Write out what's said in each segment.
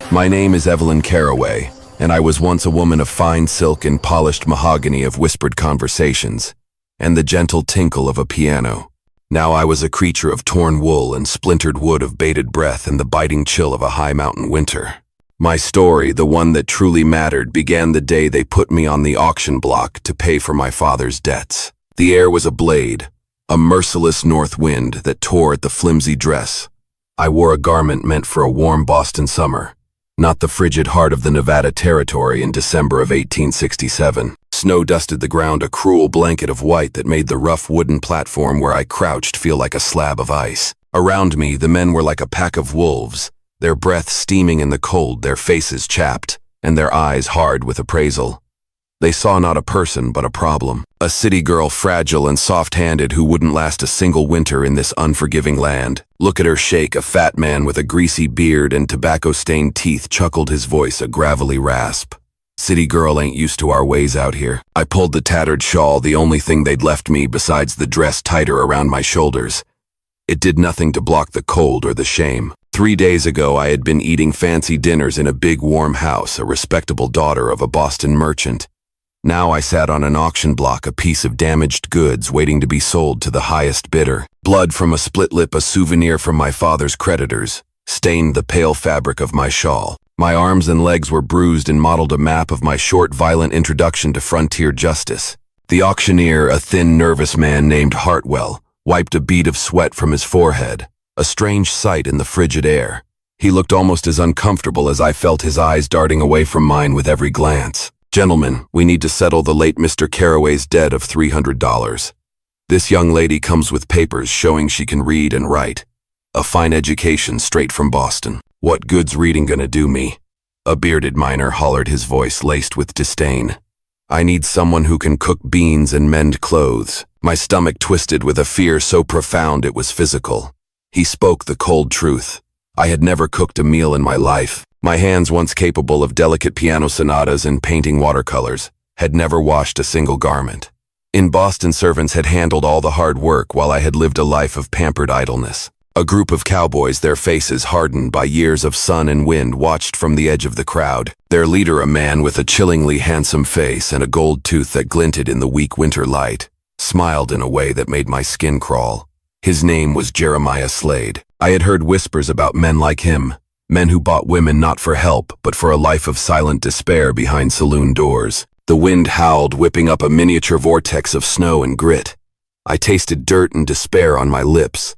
My name is Evelyn Caraway, and I was once a woman of fine silk and polished mahogany of whispered conversations, and the gentle tinkle of a piano. Now I was a creature of torn wool and splintered wood of bated breath and the biting chill of a high mountain winter. My story, the one that truly mattered, began the day they put me on the auction block to pay for my father's debts. The air was ablaze, a merciless north wind that tore at the flimsy dress. I wore a garment meant for a warm Boston summer, not the frigid heart of the Nevada Territory in December of 1867. Snow dusted the ground, a cruel blanket of white that made the rough wooden platform where I crouched feel like a slab of ice. Around me, the men were like a pack of wolves, their breath steaming in the cold, their faces chapped, and their eyes hard with appraisal. They saw not a person, but a problem. A city girl, fragile and soft-handed, who wouldn't last a single winter in this unforgiving land. Look at her shake. A fat man with a greasy beard and tobacco-stained teeth chuckled, his voice a gravelly rasp. City girl ain't used to our ways out here. I pulled the tattered shawl, the only thing they'd left me besides the dress, tighter around my shoulders. It did nothing to block the cold or the shame. 3 days ago I had been eating fancy dinners in a big warm house, a respectable daughter of a Boston merchant. Now I sat on an auction block, a piece of damaged goods waiting to be sold to the highest bidder. Blood from a split lip, a souvenir from my father's creditors, stained the pale fabric of my shawl. My arms and legs were bruised and modeled a map of my short, violent introduction to frontier justice. The auctioneer, a thin, nervous man named Hartwell, wiped a bead of sweat from his forehead, a strange sight in the frigid air. He looked almost as uncomfortable as I felt, his eyes darting away from mine with every glance. Gentlemen, we need to settle the late Mr. Caraway's debt of $300. This young lady comes with papers showing she can read and write. A fine education straight from Boston. What good's reading gonna do me? A bearded miner hollered, his voice laced with disdain. I need someone who can cook beans and mend clothes. My stomach twisted with a fear so profound it was physical. He spoke the cold truth. I had never cooked a meal in my life. My hands, once capable of delicate piano sonatas and painting watercolors, had never washed a single garment. In Boston, servants had handled all the hard work while I had lived a life of pampered idleness. A group of cowboys, their faces hardened by years of sun and wind, watched from the edge of the crowd. Their leader, a man with a chillingly handsome face and a gold tooth that glinted in the weak winter light, smiled in a way that made my skin crawl. His name was Jeremiah Slade. I had heard whispers about men like him, men who bought women not for help, but for a life of silent despair behind saloon doors. The wind howled, whipping up a miniature vortex of snow and grit. I tasted dirt and despair on my lips.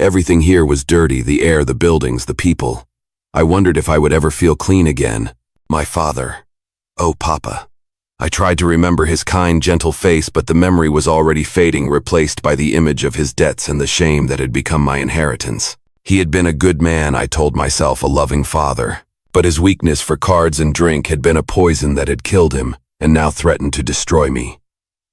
Everything here was dirty, the air, the buildings, the people. I wondered if I would ever feel clean again. My father. Oh, Papa. I tried to remember his kind, gentle face, but the memory was already fading, replaced by the image of his debts and the shame that had become my inheritance. He had been a good man, I told myself, a loving father. But his weakness for cards and drink had been a poison that had killed him, and now threatened to destroy me.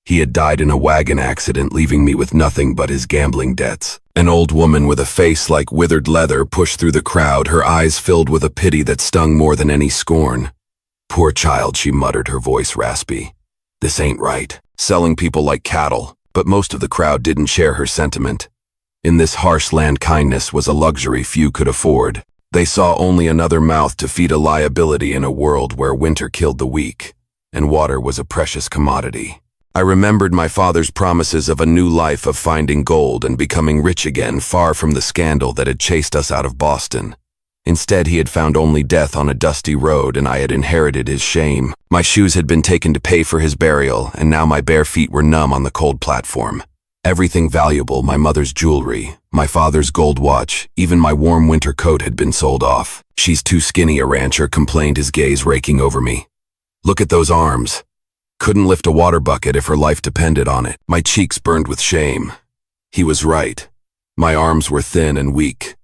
He had died in a wagon accident, leaving me with nothing but his gambling debts. An old woman with a face like withered leather pushed through the crowd, her eyes filled with a pity that stung more than any scorn. Poor child, she muttered, her voice raspy. This ain't right. Selling people like cattle. But most of the crowd didn't share her sentiment. In this harsh land, kindness was a luxury few could afford. They saw only another mouth to feed a liability in a world where winter killed the weak, and water was a precious commodity. I remembered my father's promises of a new life, of finding gold and becoming rich again, far from the scandal that had chased us out of Boston. Instead, he had found only death on a dusty road, and I had inherited his shame. My shoes had been taken to pay for his burial, and now my bare feet were numb on the cold platform. Everything valuable, my mother's jewelry, my father's gold watch, even my warm winter coat had been sold off. She's too skinny, a rancher complained, his gaze raking over me. Look at those arms. Couldn't lift a water bucket if her life depended on it. My cheeks burned with shame. He was right. My arms were thin and weak.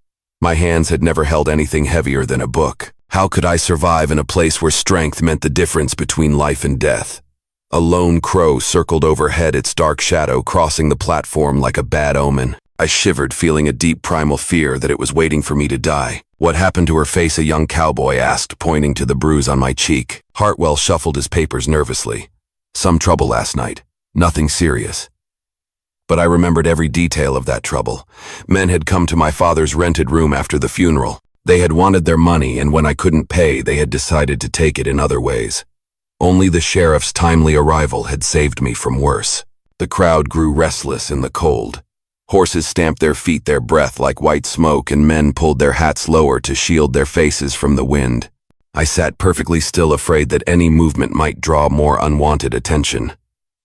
My hands had never held anything heavier than a book. How could I survive in a place where strength meant the difference between life and death? A lone crow circled overhead, its dark shadow crossing the platform like a bad omen. I shivered, feeling a deep primal fear that it was waiting for me to die. What happened to her face? A young cowboy asked, pointing to the bruise on my cheek. Hartwell shuffled his papers nervously. Some trouble last night. Nothing serious. But I remembered every detail of that trouble. Men had come to my father's rented room after the funeral. They had wanted their money, and when I couldn't pay, they had decided to take it in other ways. Only the sheriff's timely arrival had saved me from worse. The crowd grew restless in the cold. Horses stamped their feet, their breath like white smoke, and men pulled their hats lower to shield their faces from the wind. I sat perfectly still, afraid that any movement might draw more unwanted attention.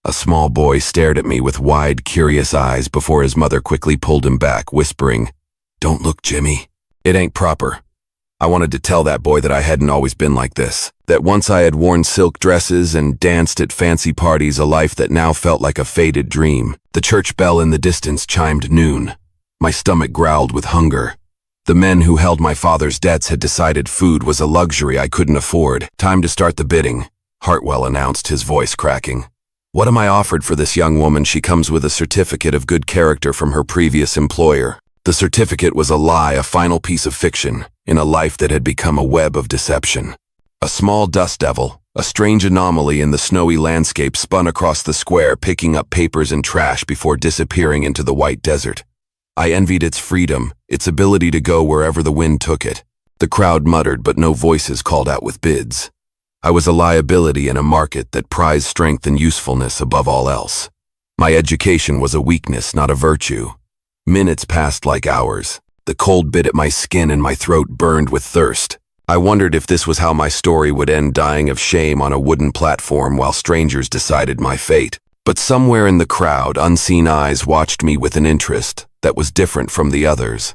A small boy stared at me with wide, curious eyes before his mother quickly pulled him back, whispering, "Don't look, Jimmy. It ain't proper." I wanted to tell that boy that I hadn't always been like this, that once I had worn silk dresses and danced at fancy parties, a life that now felt like a faded dream. The church bell in the distance chimed noon. My stomach growled with hunger. The men who held my father's debts had decided food was a luxury I couldn't afford. "Time to start the bidding," Hartwell announced, his voice cracking. "What am I offered for this young woman? She comes with a certificate of good character from her previous employer." The certificate was a lie, a final piece of fiction, in a life that had become a web of deception. A small dust devil, a strange anomaly in the snowy landscape, spun across the square, picking up papers and trash before disappearing into the white desert. I envied its freedom, its ability to go wherever the wind took it. The crowd muttered, but no voices called out with bids. I was a liability in a market that prized strength and usefulness above all else. My education was a weakness, not a virtue. Minutes passed like hours. The cold bit at my skin and my throat burned with thirst. I wondered if this was how my story would end, dying of shame on a wooden platform while strangers decided my fate. But somewhere in the crowd, unseen eyes watched me with an interest that was different from the others.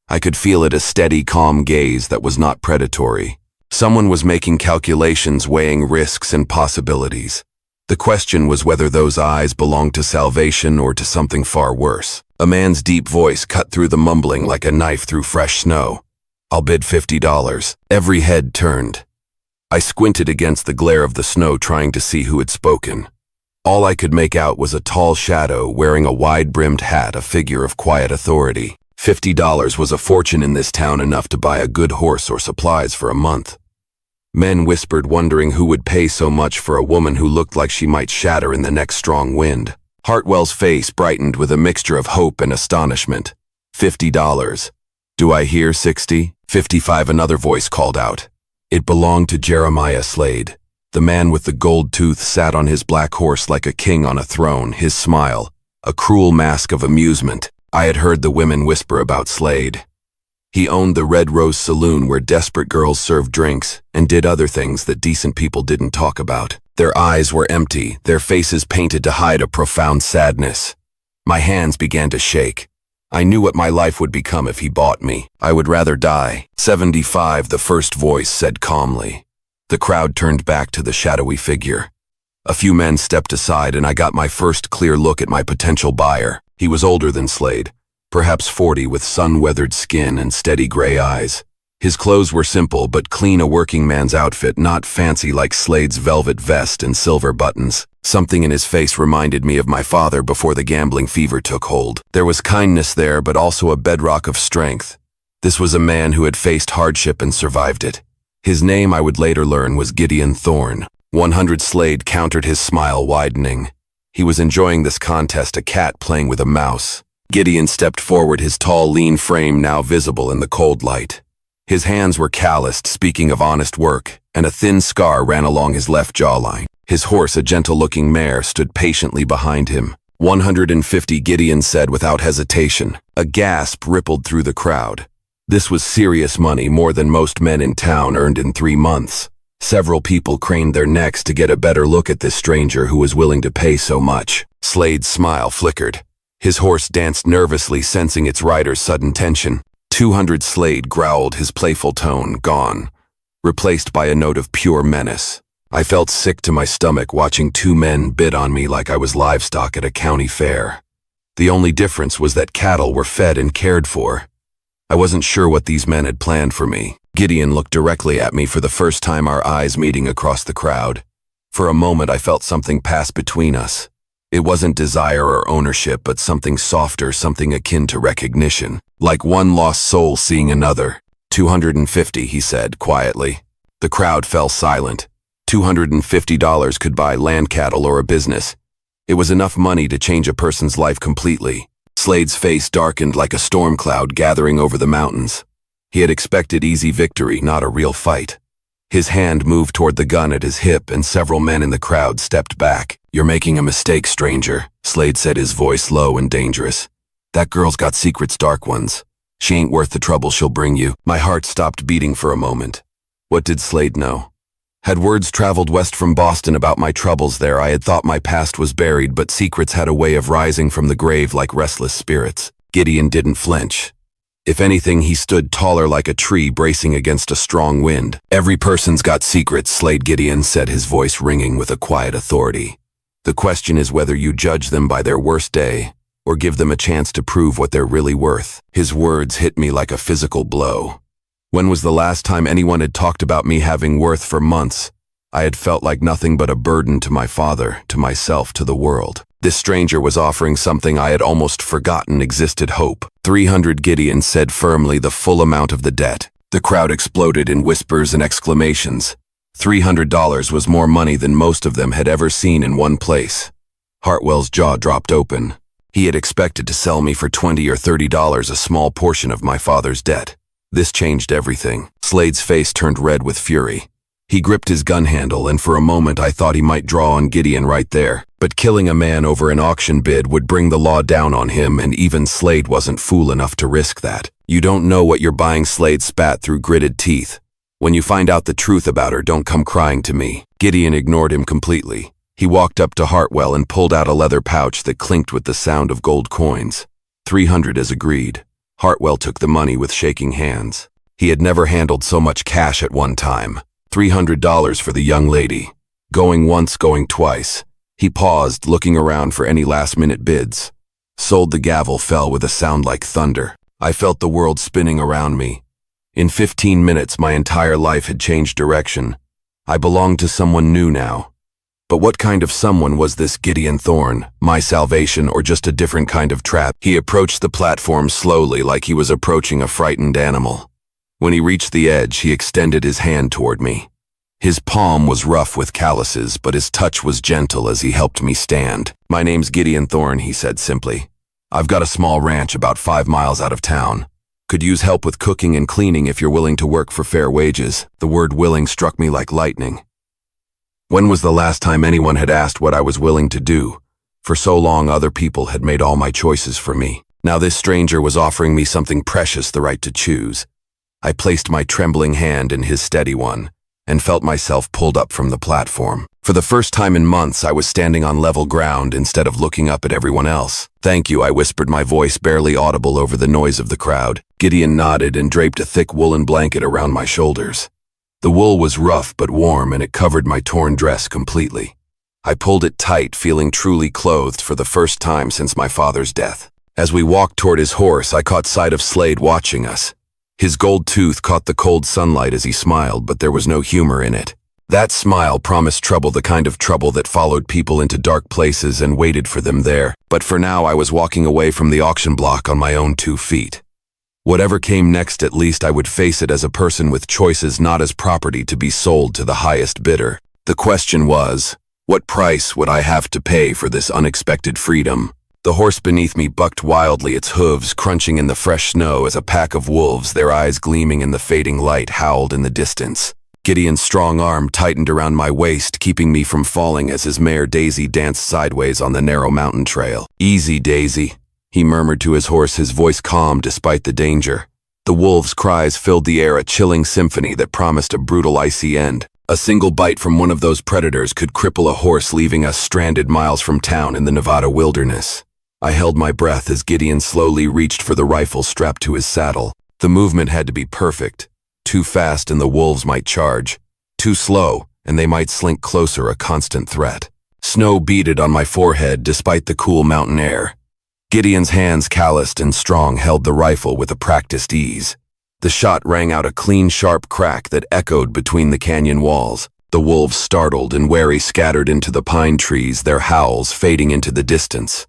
I could feel it, a steady, calm gaze that was not predatory. Someone was making calculations, weighing risks and possibilities. The question was whether those eyes belonged to salvation or to something far worse. A man's deep voice cut through the mumbling like a knife through fresh snow. "I'll bid $50. Every head turned. I squinted against the glare of the snow, trying to see who had spoken. All I could make out was a tall shadow wearing a wide-brimmed hat, a figure of quiet authority. $50 was a fortune in this town, enough to buy a good horse or supplies for a month. Men whispered, wondering who would pay so much for a woman who looked like she might shatter in the next strong wind. Hartwell's face brightened with a mixture of hope and astonishment. $50. Do I hear 60? 55, another voice called out. It belonged to Jeremiah Slade. The man with the gold tooth sat on his black horse like a king on a throne, his smile, a cruel mask of amusement. I had heard the women whisper about Slade. He owned the Red Rose Saloon, where desperate girls served drinks and did other things that decent people didn't talk about. Their eyes were empty, their faces painted to hide a profound sadness. My hands began to shake. I knew what my life would become if he bought me. I would rather die. 75, the first voice said calmly. The crowd turned back to the shadowy figure. A few men stepped aside, and I got my first clear look at my potential buyer. He was older than Slade, perhaps 40, with sun-weathered skin and steady gray eyes. His clothes were simple but clean, a working man's outfit, not fancy like Slade's velvet vest and silver buttons. Something in his face reminded me of my father before the gambling fever took hold. There was kindness there, but also a bedrock of strength. This was a man who had faced hardship and survived it. His name, I would later learn, was Gideon Thorne. 100. Slade countered, his smile widening. He was enjoying this contest, a cat playing with a mouse. Gideon stepped forward, his tall, lean frame now visible in the cold light. His hands were calloused, speaking of honest work, and a thin scar ran along his left jawline. His horse, a gentle-looking mare, stood patiently behind him. 150, Gideon said without hesitation. A gasp rippled through the crowd. This was serious money, more than most men in town earned in 3 months. Several people craned their necks to get a better look at this stranger who was willing to pay so much. Slade's smile flickered. His horse danced nervously, sensing its rider's sudden tension. 200, Slade growled, his playful tone gone, replaced by a note of pure menace. I felt sick to my stomach watching 2 men bid on me like I was livestock at a county fair. The only difference was that cattle were fed and cared for. I wasn't sure what these men had planned for me. Gideon looked directly at me for the first time, our eyes meeting across the crowd. For a moment I felt something pass between us. It wasn't desire or ownership, but something softer, something akin to recognition. Like one lost soul seeing another. 250, he said quietly. The crowd fell silent. $250 could buy land, cattle, or a business. It was enough money to change a person's life completely. Slade's face darkened like a storm cloud gathering over the mountains. He had expected easy victory, not a real fight. His hand moved toward the gun at his hip, and several men in the crowd stepped back. "You're making a mistake, stranger," Slade said, his voice low and dangerous. "That girl's got secrets, dark ones. She ain't worth the trouble she'll bring you." My heart stopped beating for a moment. What did Slade know? Had words traveled west from Boston about my troubles there? I had thought my past was buried, but secrets had a way of rising from the grave like restless spirits. Gideon didn't flinch. If anything, he stood taller like a tree bracing against a strong wind. "Every person's got secrets," Slade Gideon said, his voice ringing with a quiet authority. "The question is whether you judge them by their worst day, or give them a chance to prove what they're really worth." His words hit me like a physical blow. When was the last time anyone had talked about me having worth? For months, I had felt like nothing but a burden to my father, to myself, to the world. This stranger was offering something I had almost forgotten existed: hope. 300, Gideon said firmly, the full amount of the debt. The crowd exploded in whispers and exclamations. $300 was more money than most of them had ever seen in one place. Hartwell's jaw dropped open. He had expected to sell me for $20 or $30, a small portion of my father's debt. This changed everything. Slade's face turned red with fury. He gripped his gun handle, and for a moment I thought he might draw on Gideon right there. But killing a man over an auction bid would bring the law down on him, and even Slade wasn't fool enough to risk that. "You don't know what you're buying," Slade spat through gritted teeth. "When you find out the truth about her, don't come crying to me." Gideon ignored him completely. He walked up to Hartwell and pulled out a leather pouch that clinked with the sound of gold coins. 300 as agreed. Hartwell took the money with shaking hands. He had never handled so much cash at one time. $300 for the young lady. Going once, going twice. He paused, looking around for any last-minute bids. Sold. The gavel fell with a sound like thunder. I felt the world spinning around me. In 15 minutes, my entire life had changed direction. I belonged to someone new now. But what kind of someone was this Gideon Thorne? My salvation, or just a different kind of trap? He approached the platform slowly, like he was approaching a frightened animal. When he reached the edge, he extended his hand toward me. His palm was rough with calluses, but his touch was gentle as he helped me stand. "My name's Gideon Thorne," he said simply. "I've got a small ranch about 5 miles out of town. Could use help with cooking and cleaning if you're willing to work for fair wages." The word willing struck me like lightning. When was the last time anyone had asked what I was willing to do? For so long, other people had made all my choices for me. Now this stranger was offering me something precious, the right to choose. I placed my trembling hand in his steady one, and felt myself pulled up from the platform. For the first time in months, I was standing on level ground instead of looking up at everyone else. "Thank you," I whispered, my voice barely audible over the noise of the crowd. Gideon nodded and draped a thick woolen blanket around my shoulders. The wool was rough but warm, and it covered my torn dress completely. I pulled it tight, feeling truly clothed for the first time since my father's death. As we walked toward his horse, I caught sight of Slade watching us. His gold tooth caught the cold sunlight as he smiled, but there was no humor in it. That smile promised trouble, the kind of trouble that followed people into dark places and waited for them there. But for now, I was walking away from the auction block on my own 2 feet. Whatever came next, at least I would face it as a person with choices, not as property to be sold to the highest bidder. The question was, what price would I have to pay for this unexpected freedom? The horse beneath me bucked wildly, its hooves crunching in the fresh snow as a pack of wolves, their eyes gleaming in the fading light, howled in the distance. Gideon's strong arm tightened around my waist, keeping me from falling as his mare Daisy danced sideways on the narrow mountain trail. "Easy, Daisy," he murmured to his horse, his voice calm despite the danger. The wolves' cries filled the air, a chilling symphony that promised a brutal, icy end. A single bite from one of those predators could cripple a horse, leaving us stranded miles from town in the Nevada wilderness. I held my breath as Gideon slowly reached for the rifle strapped to his saddle. The movement had to be perfect. Too fast and the wolves might charge. Too slow and they might slink closer, a constant threat. Snow beaded on my forehead despite the cool mountain air. Gideon's hands, calloused and strong, held the rifle with a practiced ease. The shot rang out a clean, sharp crack that echoed between the canyon walls. The wolves, startled and wary, scattered into the pine trees, their howls fading into the distance.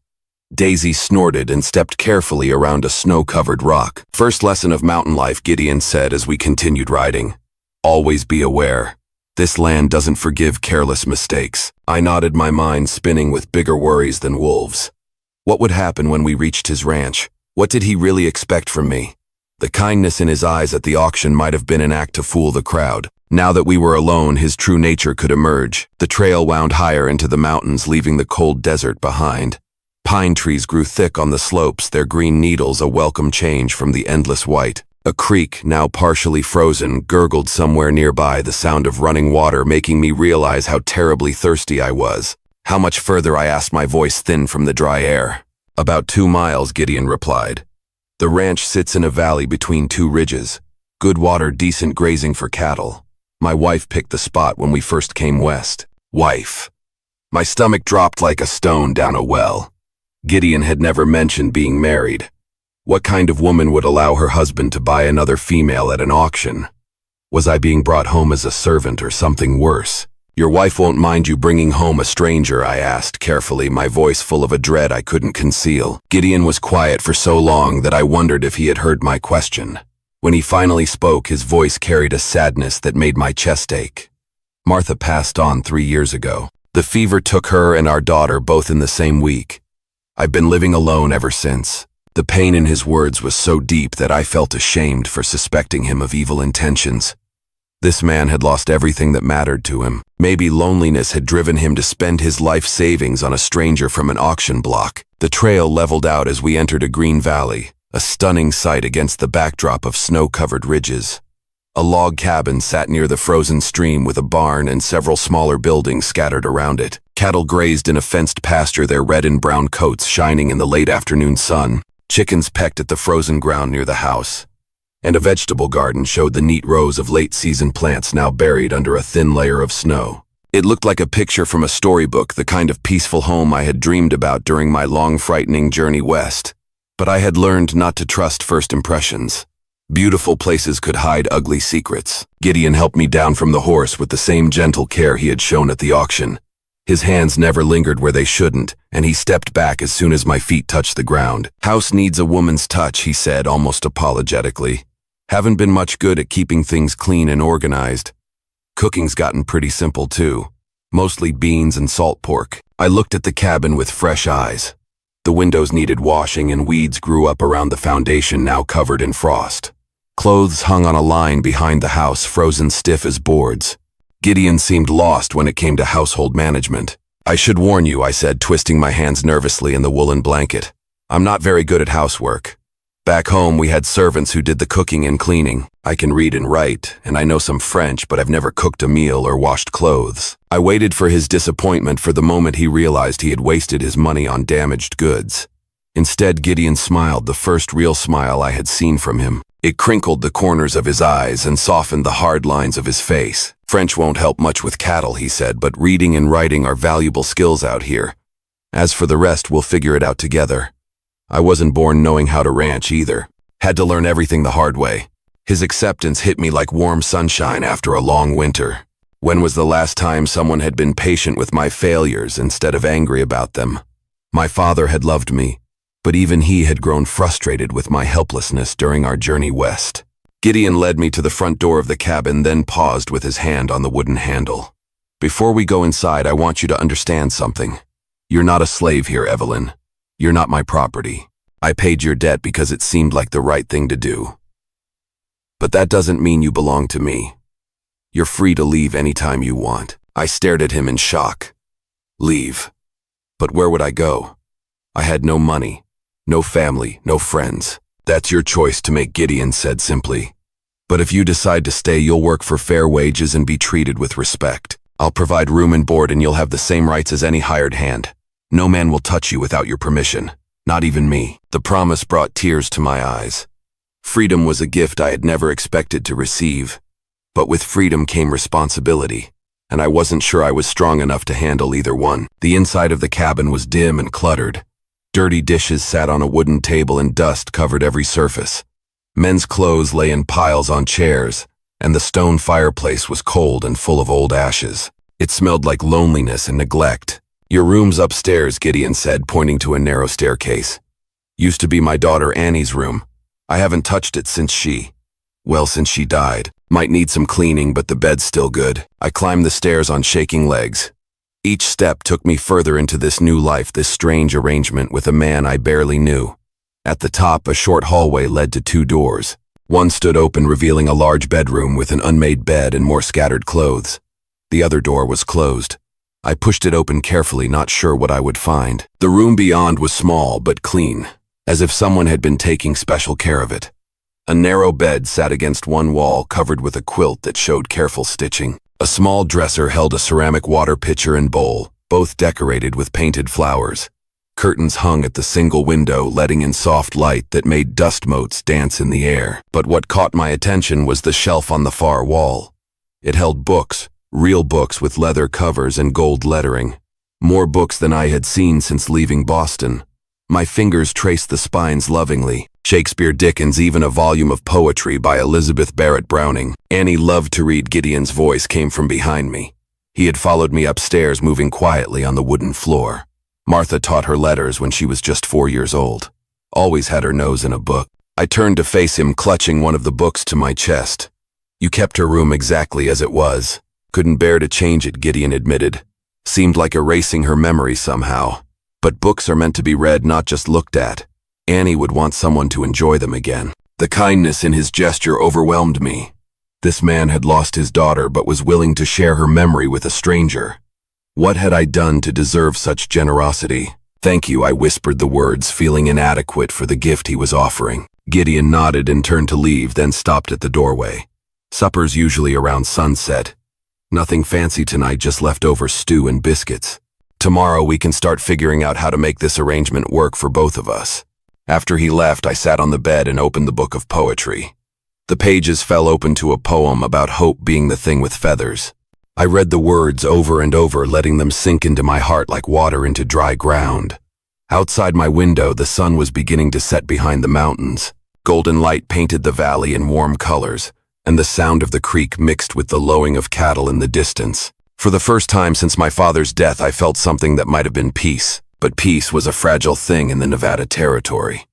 Daisy snorted and stepped carefully around a snow-covered rock. "First lesson of mountain life," Gideon said as we continued riding. "Always be aware. This land doesn't forgive careless mistakes." I nodded, my mind spinning with bigger worries than wolves. What would happen when we reached his ranch? What did he really expect from me? The kindness in his eyes at the auction might have been an act to fool the crowd. Now that we were alone, his true nature could emerge. The trail wound higher into the mountains, leaving the cold desert behind. Pine trees grew thick on the slopes, their green needles a welcome change from the endless white. A creek, now partially frozen, gurgled somewhere nearby, the sound of running water making me realize how terribly thirsty I was. How much further, I asked, my voice thin from the dry air. About 2 miles, Gideon replied. The ranch sits in a valley between 2 ridges. Good water, decent grazing for cattle. My wife picked the spot when we first came west. Wife. My stomach dropped like a stone down a well. Gideon had never mentioned being married. What kind of woman would allow her husband to buy another female at an auction? Was I being brought home as a servant or something worse? Your wife won't mind you bringing home a stranger, I asked carefully, my voice full of a dread I couldn't conceal. Gideon was quiet for so long that I wondered if he had heard my question. When he finally spoke, his voice carried a sadness that made my chest ache. Martha passed on 3 years ago. The fever took her and our daughter both in the same week. I've been living alone ever since. The pain in his words was so deep that I felt ashamed for suspecting him of evil intentions. This man had lost everything that mattered to him. Maybe loneliness had driven him to spend his life savings on a stranger from an auction block. The trail leveled out as we entered a green valley, a stunning sight against the backdrop of snow-covered ridges. A log cabin sat near the frozen stream with a barn and several smaller buildings scattered around it. Cattle grazed in a fenced pasture, their red and brown coats shining in the late afternoon sun. Chickens pecked at the frozen ground near the house, and a vegetable garden showed the neat rows of late-season plants now buried under a thin layer of snow. It looked like a picture from a storybook, the kind of peaceful home I had dreamed about during my long, frightening journey west. But I had learned not to trust first impressions. Beautiful places could hide ugly secrets. Gideon helped me down from the horse with the same gentle care he had shown at the auction. His hands never lingered where they shouldn't, and he stepped back as soon as my feet touched the ground. House needs a woman's touch, he said, almost apologetically. Haven't been much good at keeping things clean and organized. Cooking's gotten pretty simple, too. Mostly beans and salt pork. I looked at the cabin with fresh eyes. The windows needed washing and weeds grew up around the foundation, now covered in frost. Clothes hung on a line behind the house, frozen stiff as boards. Gideon seemed lost when it came to household management. I should warn you, I said, twisting my hands nervously in the woolen blanket. I'm not very good at housework. Back home, we had servants who did the cooking and cleaning. I can read and write, and I know some French, but I've never cooked a meal or washed clothes. I waited for his disappointment for the moment he realized he had wasted his money on damaged goods. Instead, Gideon smiled, the first real smile I had seen from him. It crinkled the corners of his eyes and softened the hard lines of his face. French won't help much with cattle, he said, but reading and writing are valuable skills out here. As for the rest, we'll figure it out together. I wasn't born knowing how to ranch either. Had to learn everything the hard way. His acceptance hit me like warm sunshine after a long winter. When was the last time someone had been patient with my failures instead of angry about them? My father had loved me, but even he had grown frustrated with my helplessness during our journey west. Gideon led me to the front door of the cabin, then paused with his hand on the wooden handle. Before we go inside, I want you to understand something. You're not a slave here, Evelyn. You're not my property. I paid your debt because it seemed like the right thing to do. But that doesn't mean you belong to me. You're free to leave anytime you want. I stared at him in shock. Leave? But where would I go? I had no money, no family, no friends. That's your choice to make, Gideon said simply. But if you decide to stay, you'll work for fair wages and be treated with respect. I'll provide room and board, and you'll have the same rights as any hired hand. No man will touch you without your permission, not even me. The promise brought tears to my eyes. Freedom was a gift I had never expected to receive. But with freedom came responsibility, and I wasn't sure I was strong enough to handle either one. The inside of the cabin was dim and cluttered. Dirty dishes sat on a wooden table and dust covered every surface. Men's clothes lay in piles on chairs, and the stone fireplace was cold and full of old ashes. It smelled like loneliness and neglect. Your room's upstairs, Gideon said, pointing to a narrow staircase. Used to be my daughter Annie's room. I haven't touched it since she died. Might need some cleaning, but the bed's still good. I climbed the stairs on shaking legs. Each step took me further into this new life, this strange arrangement with a man I barely knew. At the top, a short hallway led to 2 doors. One stood open, revealing a large bedroom with an unmade bed and more scattered clothes. The other door was closed. I pushed it open carefully, not sure what I would find. The room beyond was small but clean, as if someone had been taking special care of it. A narrow bed sat against one wall, covered with a quilt that showed careful stitching. A small dresser held a ceramic water pitcher and bowl, both decorated with painted flowers. Curtains hung at the single window, letting in soft light that made dust motes dance in the air. But what caught my attention was the shelf on the far wall. It held books, real books with leather covers and gold lettering. More books than I had seen since leaving Boston. My fingers traced the spines lovingly. Shakespeare, Dickens, even a volume of poetry by Elizabeth Barrett Browning. Annie loved to read. Gideon's voice came from behind me. He had followed me upstairs, moving quietly on the wooden floor. Martha taught her letters when she was just 4 years old. Always had her nose in a book. I turned to face him, clutching one of the books to my chest. "You kept her room exactly as it was. Couldn't bear to change it," Gideon admitted. Seemed like erasing her memory somehow. But books are meant to be read, not just looked at. Annie would want someone to enjoy them again. The kindness in his gesture overwhelmed me. This man had lost his daughter but was willing to share her memory with a stranger. What had I done to deserve such generosity? "Thank you," I whispered the words, feeling inadequate for the gift he was offering. Gideon nodded and turned to leave, then stopped at the doorway. "Supper's usually around sunset. Nothing fancy tonight, just leftover stew and biscuits. Tomorrow we can start figuring out how to make this arrangement work for both of us." After he left, I sat on the bed and opened the book of poetry. The pages fell open to a poem about hope being the thing with feathers. I read the words over and over, letting them sink into my heart like water into dry ground. Outside my window, the sun was beginning to set behind the mountains. Golden light painted the valley in warm colors, and the sound of the creek mixed with the lowing of cattle in the distance. For the first time since my father's death, I felt something that might have been peace. But peace was a fragile thing in the Nevada territory.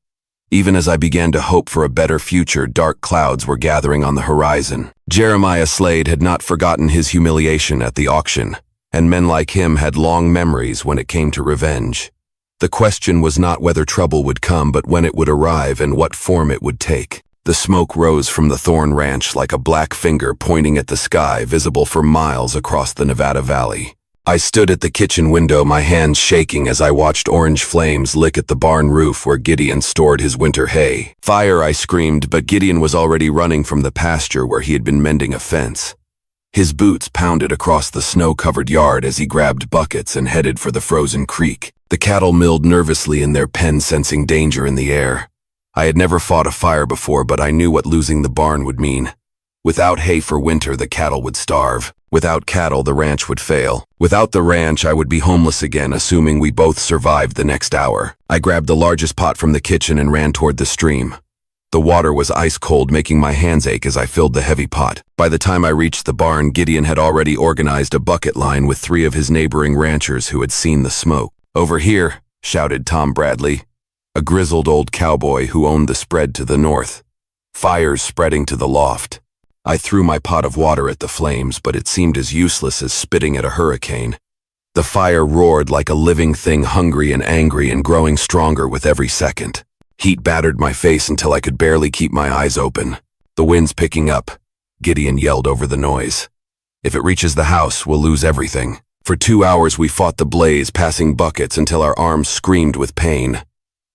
Even as I began to hope for a better future, dark clouds were gathering on the horizon. Jeremiah Slade had not forgotten his humiliation at the auction, and men like him had long memories when it came to revenge. The question was not whether trouble would come, but when it would arrive and what form it would take. The smoke rose from the Thorn Ranch like a black finger pointing at the sky, visible for miles across the Nevada Valley. I stood at the kitchen window, my hands shaking as I watched orange flames lick at the barn roof where Gideon stored his winter hay. "Fire!" I screamed, but Gideon was already running from the pasture where he had been mending a fence. His boots pounded across the snow-covered yard as he grabbed buckets and headed for the frozen creek. The cattle milled nervously in their pen, sensing danger in the air. I had never fought a fire before, but I knew what losing the barn would mean. Without hay for winter, the cattle would starve. Without cattle, the ranch would fail. Without the ranch, I would be homeless again, assuming we both survived the next hour. I grabbed the largest pot from the kitchen and ran toward the stream. The water was ice cold, making my hands ache as I filled the heavy pot. By the time I reached the barn, Gideon had already organized a bucket line with 3 of his neighboring ranchers who had seen the smoke. "Over here," shouted Tom Bradley, a grizzled old cowboy who owned the spread to the north. Fires spreading to the loft. I threw my pot of water at the flames, but it seemed as useless as spitting at a hurricane. The fire roared like a living thing, hungry and angry and growing stronger with every second. Heat battered my face until I could barely keep my eyes open. "The wind's picking up," Gideon yelled over the noise. "If it reaches the house, we'll lose everything." For 2 hours we fought the blaze, passing buckets until our arms screamed with pain.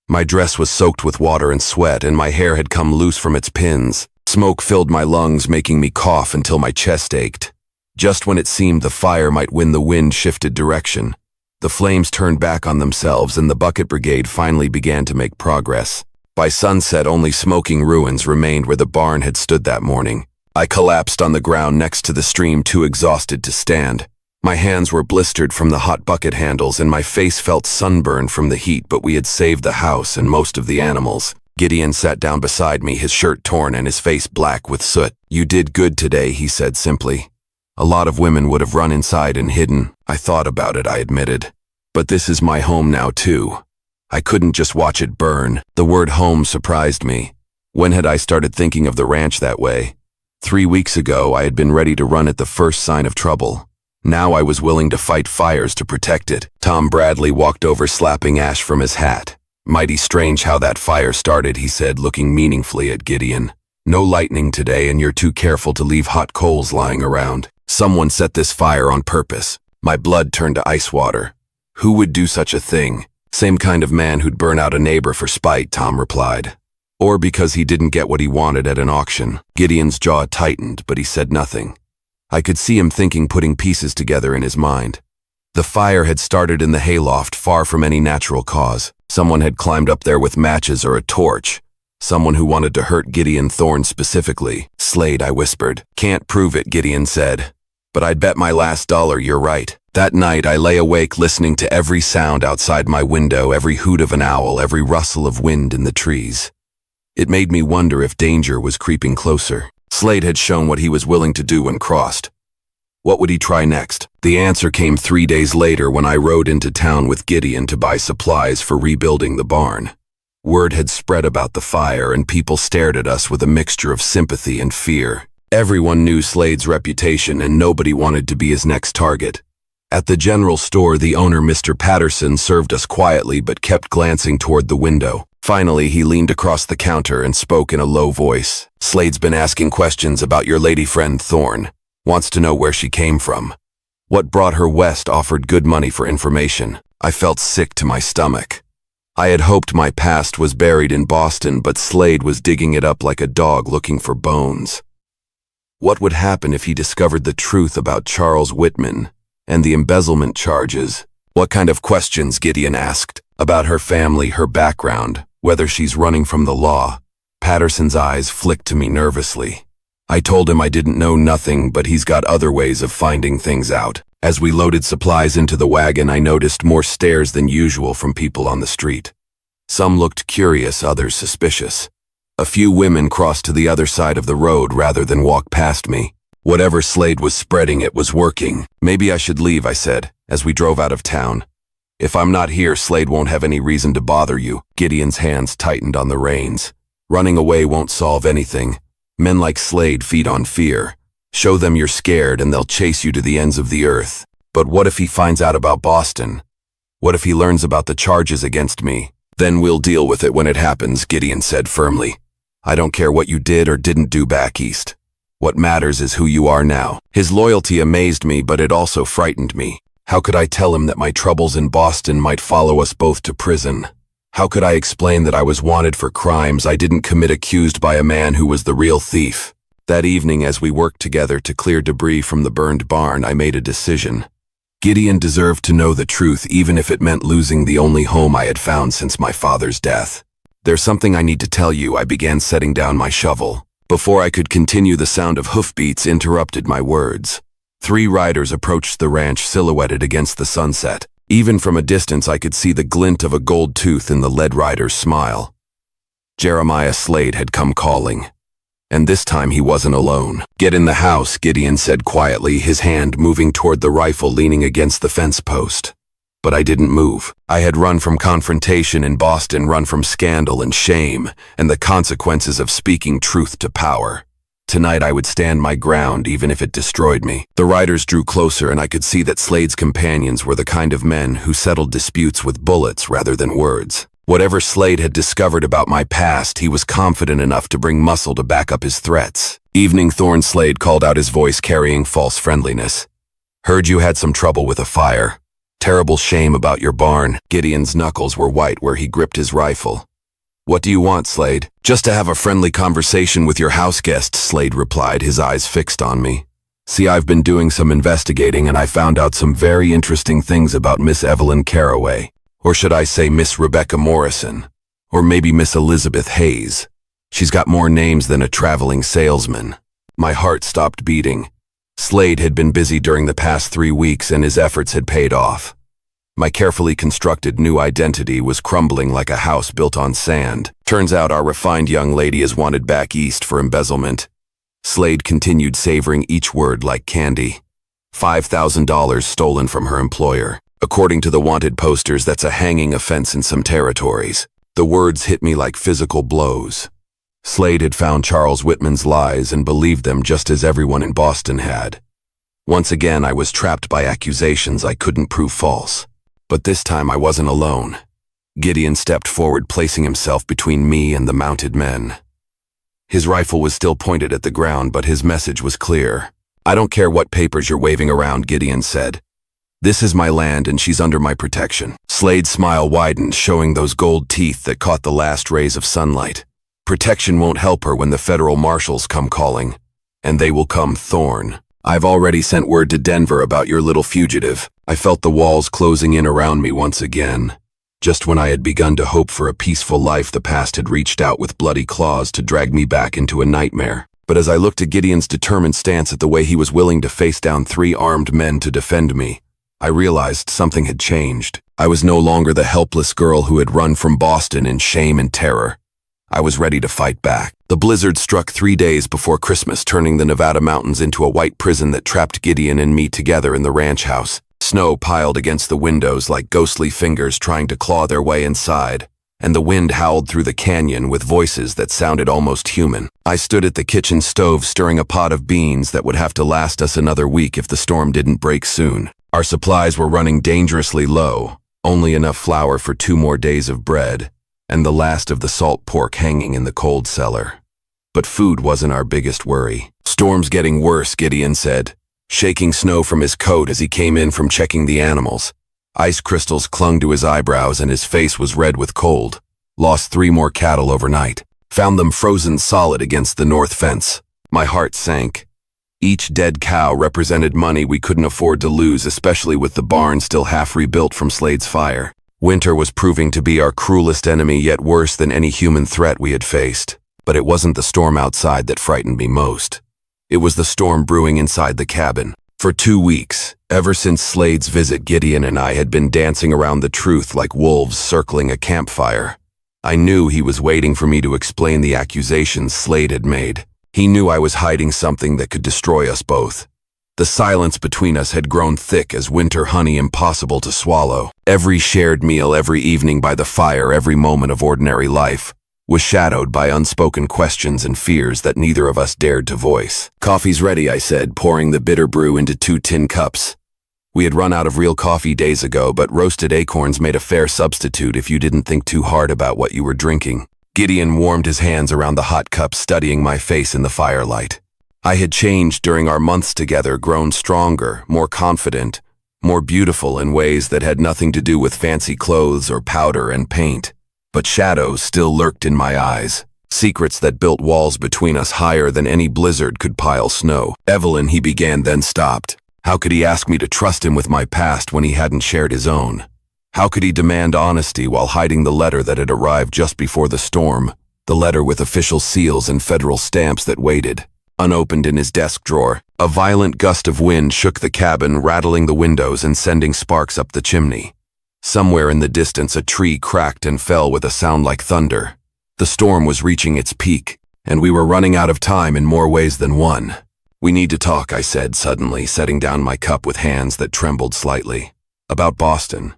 My dress was soaked with water and sweat, and my hair had come loose from its pins. Smoke filled my lungs, making me cough until my chest ached. Just when it seemed the fire might win, the wind shifted direction. The flames turned back on themselves, and the bucket brigade finally began to make progress. By sunset, only smoking ruins remained where the barn had stood that morning. I collapsed on the ground next to the stream, too exhausted to stand. My hands were blistered from the hot bucket handles, and my face felt sunburned from the heat, but we had saved the house and most of the animals. Gideon sat down beside me, his shirt torn and his face black with soot. "You did good today," he said simply. "A lot of women would have run inside and hidden." "I thought about it," I admitted. "But this is my home now, too. I couldn't just watch it burn." The word home surprised me. When had I started thinking of the ranch that way? 3 weeks ago, I had been ready to run at the first sign of trouble. Now I was willing to fight fires to protect it. Tom Bradley walked over, slapping ash from his hat. "Mighty strange how that fire started," he said, looking meaningfully at Gideon. No lightning today, and you're too careful to leave hot coals lying around. Someone set this fire on purpose. My blood turned to ice water. Who would do such a thing? Same kind of man who'd burn out a neighbor for spite, Tom replied. Or because he didn't get what he wanted at an auction. Gideon's jaw tightened, but he said nothing. I could see him thinking, putting pieces together in his mind. The fire had started in the hayloft, far from any natural cause. Someone had climbed up there with matches or a torch. Someone who wanted to hurt Gideon Thorne specifically. Slade, I whispered. Can't prove it, Gideon said. But I'd bet my last dollar you're right. That night I lay awake listening to every sound outside my window, every hoot of an owl, every rustle of wind in the trees. It made me wonder if danger was creeping closer. Slade had shown what he was willing to do when crossed. What would he try next? The answer came 3 days later when I rode into town with Gideon to buy supplies for rebuilding the barn. Word had spread about the fire, and people stared at us with a mixture of sympathy and fear. Everyone knew Slade's reputation, and nobody wanted to be his next target. At the general store, the owner, Mr. Patterson, served us quietly but kept glancing toward the window. Finally, he leaned across the counter and spoke in a low voice. Slade's been asking questions about your lady friend Thorne. Wants to know where she came from. What brought her west, offered good money for information. I felt sick to my stomach. I had hoped my past was buried in Boston, but Slade was digging it up like a dog looking for bones. What would happen if he discovered the truth about Charles Whitman and the embezzlement charges? What kind of questions, Gideon asked, about her family, her background, whether she's running from the law. Patterson's eyes flicked to me nervously. I told him I didn't know nothing, but he's got other ways of finding things out. As we loaded supplies into the wagon, I noticed more stares than usual from people on the street. Some looked curious, others suspicious. A few women crossed to the other side of the road rather than walk past me. Whatever Slade was spreading, it was working. Maybe I should leave, I said, as we drove out of town. If I'm not here, Slade won't have any reason to bother you. Gideon's hands tightened on the reins. Running away won't solve anything. Men like Slade feed on fear. Show them you're scared and they'll chase you to the ends of the earth. But what if he finds out about Boston? What if he learns about the charges against me? Then we'll deal with it when it happens, Gideon said firmly. I don't care what you did or didn't do back east. What matters is who you are now. His loyalty amazed me, but it also frightened me. How could I tell him that my troubles in Boston might follow us both to prison? How could I explain that I was wanted for crimes I didn't commit, accused by a man who was the real thief? That evening, as we worked together to clear debris from the burned barn, I made a decision. Gideon deserved to know the truth, even if it meant losing the only home I had found since my father's death. There's something I need to tell you. I began setting down my shovel. Before I could continue, the sound of hoofbeats interrupted my words. 3 riders approached the ranch, silhouetted against the sunset. Even from a distance, I could see the glint of a gold tooth in the lead rider's smile. Jeremiah Slade had come calling. And this time he wasn't alone. Get in the house, Gideon said quietly, his hand moving toward the rifle leaning against the fence post. But I didn't move. I had run from confrontation in Boston, run from scandal and shame, and the consequences of speaking truth to power. Tonight I would stand my ground, even if it destroyed me. The riders drew closer, and I could see that Slade's companions were the kind of men who settled disputes with bullets rather than words. Whatever Slade had discovered about my past, he was confident enough to bring muscle to back up his threats. Evening, Thorne, Slade called out, his voice carrying false friendliness. Heard you had some trouble with a fire. Terrible shame about your barn. Gideon's knuckles were white where he gripped his rifle. What do you want, Slade? Just to have a friendly conversation with your house guests, Slade replied, his eyes fixed on me. See, I've been doing some investigating, and I found out some very interesting things about Miss Evelyn Caraway. Or should I say Miss Rebecca Morrison? Or maybe Miss Elizabeth Hayes. She's got more names than a traveling salesman. My heart stopped beating. Slade had been busy during the past 3 weeks, and his efforts had paid off. My carefully constructed new identity was crumbling like a house built on sand. Turns out our refined young lady is wanted back east for embezzlement. Slade continued, savoring each word like candy. $5,000 stolen from her employer. According to the wanted posters, that's a hanging offense in some territories. The words hit me like physical blows. Slade had found Charles Whitman's lies and believed them just as everyone in Boston had. Once again, I was trapped by accusations I couldn't prove false. But this time I wasn't alone. Gideon stepped forward, placing himself between me and the mounted men. His rifle was still pointed at the ground, but his message was clear. "I don't care what papers you're waving around," Gideon said. "This is my land and she's under my protection." Slade's smile widened, showing those gold teeth that caught the last rays of sunlight. "Protection won't help her when the federal marshals come calling. And they will come, Thorn. I've already sent word to Denver about your little fugitive." I felt the walls closing in around me once again. Just when I had begun to hope for a peaceful life, the past had reached out with bloody claws to drag me back into a nightmare. But as I looked at Gideon's determined stance, at the way he was willing to face down 3 armed men to defend me, I realized something had changed. I was no longer the helpless girl who had run from Boston in shame and terror. I was ready to fight back. The blizzard struck 3 days before Christmas, turning the Nevada mountains into a white prison that trapped Gideon and me together in the ranch house. Snow piled against the windows like ghostly fingers trying to claw their way inside, and the wind howled through the canyon with voices that sounded almost human. I stood at the kitchen stove stirring a pot of beans that would have to last us another week if the storm didn't break soon. Our supplies were running dangerously low, only enough flour for 2 more days of bread, and the last of the salt pork hanging in the cold cellar. But food wasn't our biggest worry. "Storm's getting worse," Gideon said, shaking snow from his coat as he came in from checking the animals. Ice crystals clung to his eyebrows and his face was red with cold. "Lost 3 more cattle overnight. Found them frozen solid against the north fence." My heart sank. Each dead cow represented money we couldn't afford to lose, especially with the barn still half rebuilt from Slade's fire. Winter was proving to be our cruelest enemy, yet worse than any human threat we had faced. But it wasn't the storm outside that frightened me most. It was the storm brewing inside the cabin. For 2 weeks, ever since Slade's visit, Gideon and I had been dancing around the truth like wolves circling a campfire. I knew he was waiting for me to explain the accusations Slade had made. He knew I was hiding something that could destroy us both. The silence between us had grown thick as winter honey, impossible to swallow. Every shared meal, every evening by the fire, every moment of ordinary life was shadowed by unspoken questions and fears that neither of us dared to voice. "Coffee's ready," I said, pouring the bitter brew into 2 tin cups. We had run out of real coffee days ago, but roasted acorns made a fair substitute if you didn't think too hard about what you were drinking. Gideon warmed his hands around the hot cup, studying my face in the firelight. I had changed during our months together, grown stronger, more confident, more beautiful in ways that had nothing to do with fancy clothes or powder and paint. But shadows still lurked in my eyes, secrets that built walls between us higher than any blizzard could pile snow. "Evelyn," he began, then stopped. How could he ask me to trust him with my past when he hadn't shared his own? How could he demand honesty while hiding the letter that had arrived just before the storm, the letter with official seals and federal stamps that waited, unopened in his desk drawer? A violent gust of wind shook the cabin, rattling the windows and sending sparks up the chimney. Somewhere in the distance, a tree cracked and fell with a sound like thunder. The storm was reaching its peak, and we were running out of time in more ways than one. "We need to talk," I said suddenly, setting down my cup with hands that trembled slightly. "About Boston.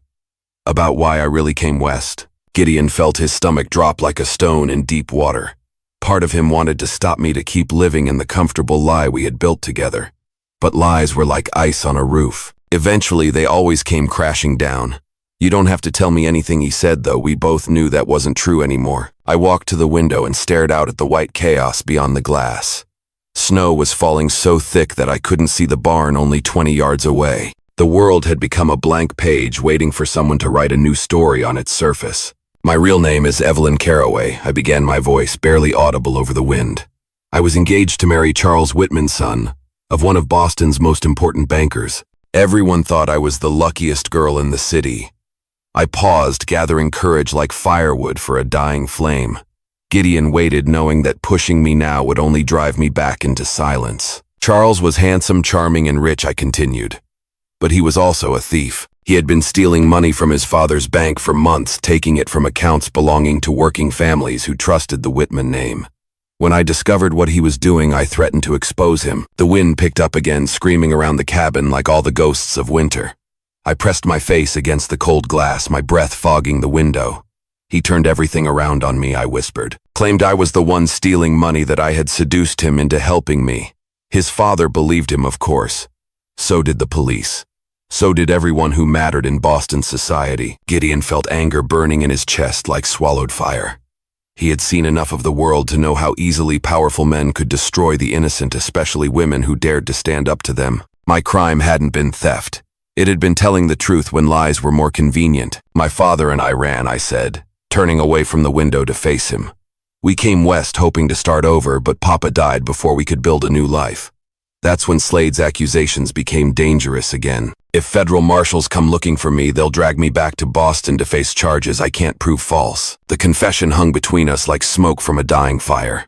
About why I really came west." Gideon felt his stomach drop like a stone in deep water. Part of him wanted to stop me to keep living in the comfortable lie we had built together. But lies were like ice on a roof. Eventually, they always came crashing down. "You don't have to tell me anything," he said, though we both knew that wasn't true anymore. I walked to the window and stared out at the white chaos beyond the glass. Snow was falling so thick that I couldn't see the barn only 20 yards away. The world had become a blank page waiting for someone to write a new story on its surface. "My real name is Evelyn Caraway," I began, my voice barely audible over the wind. "I was engaged to marry Charles Whitman's son, of one of Boston's most important bankers. Everyone thought I was the luckiest girl in the city." I paused, gathering courage like firewood for a dying flame. Gideon waited, knowing that pushing me now would only drive me back into silence. "Charles was handsome, charming, and rich," I continued. "But he was also a thief. He had been stealing money from his father's bank for months, taking it from accounts belonging to working families who trusted the Whitman name. When I discovered what he was doing, I threatened to expose him." The wind picked up again, screaming around the cabin like all the ghosts of winter. I pressed my face against the cold glass, my breath fogging the window. "He turned everything around on me," I whispered. "Claimed I was the one stealing money, that I had seduced him into helping me. His father believed him, of course. So did the police. So did everyone who mattered in Boston society." Gideon felt anger burning in his chest like swallowed fire. He had seen enough of the world to know how easily powerful men could destroy the innocent, especially women who dared to stand up to them. My crime hadn't been theft. It had been telling the truth when lies were more convenient. My father and I ran, I said, turning away from the window to face him. We came west hoping to start over, but Papa died before we could build a new life. That's when Slade's accusations became dangerous again. If federal marshals come looking for me, they'll drag me back to Boston to face charges I can't prove false. The confession hung between us like smoke from a dying fire.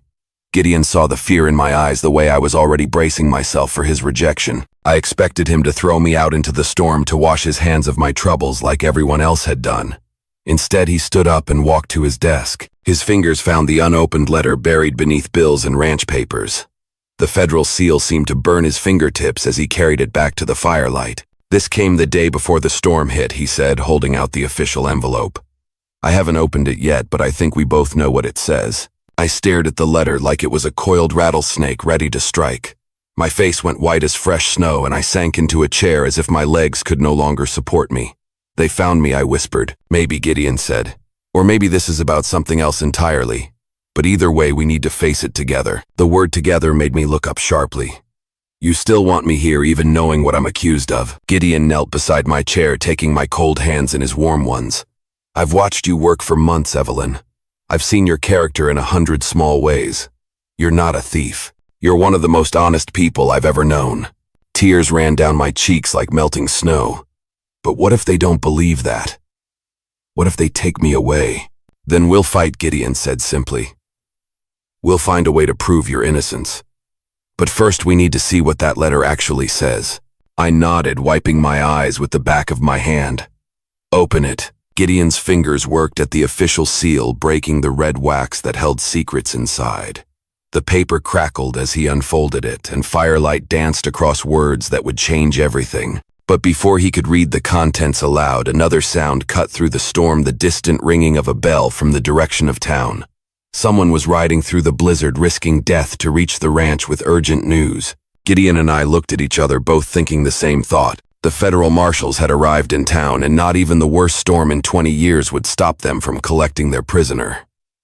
Gideon saw the fear in my eyes the way I was already bracing myself for his rejection. I expected him to throw me out into the storm to wash his hands of my troubles like everyone else had done. Instead, he stood up and walked to his desk. His fingers found the unopened letter buried beneath bills and ranch papers. The federal seal seemed to burn his fingertips as he carried it back to the firelight. This came the day before the storm hit, he said, holding out the official envelope. I haven't opened it yet, but I think we both know what it says. I stared at the letter like it was a coiled rattlesnake ready to strike. My face went white as fresh snow, and I sank into a chair as if my legs could no longer support me. They found me, I whispered. Maybe, Gideon said. Or maybe this is about something else entirely. But either way, we need to face it together. The word together made me look up sharply. You still want me here, even knowing what I'm accused of? Gideon knelt beside my chair, taking my cold hands in his warm ones. I've watched you work for months, Evelyn. I've seen your character in 100 small ways. You're not a thief. You're one of the most honest people I've ever known. Tears ran down my cheeks like melting snow. But what if they don't believe that? What if they take me away? Then we'll fight, Gideon said simply. We'll find a way to prove your innocence. But first we need to see what that letter actually says. I nodded, wiping my eyes with the back of my hand. Open it. Gideon's fingers worked at the official seal, breaking the red wax that held secrets inside. The paper crackled as he unfolded it, and firelight danced across words that would change everything. But before he could read the contents aloud, another sound cut through the storm, the distant ringing of a bell from the direction of town. Someone was riding through the blizzard, risking death to reach the ranch with urgent news. Gideon and I looked at each other, both thinking the same thought. The federal marshals had arrived in town, and not even the worst storm in 20 years would stop them from collecting their prisoner.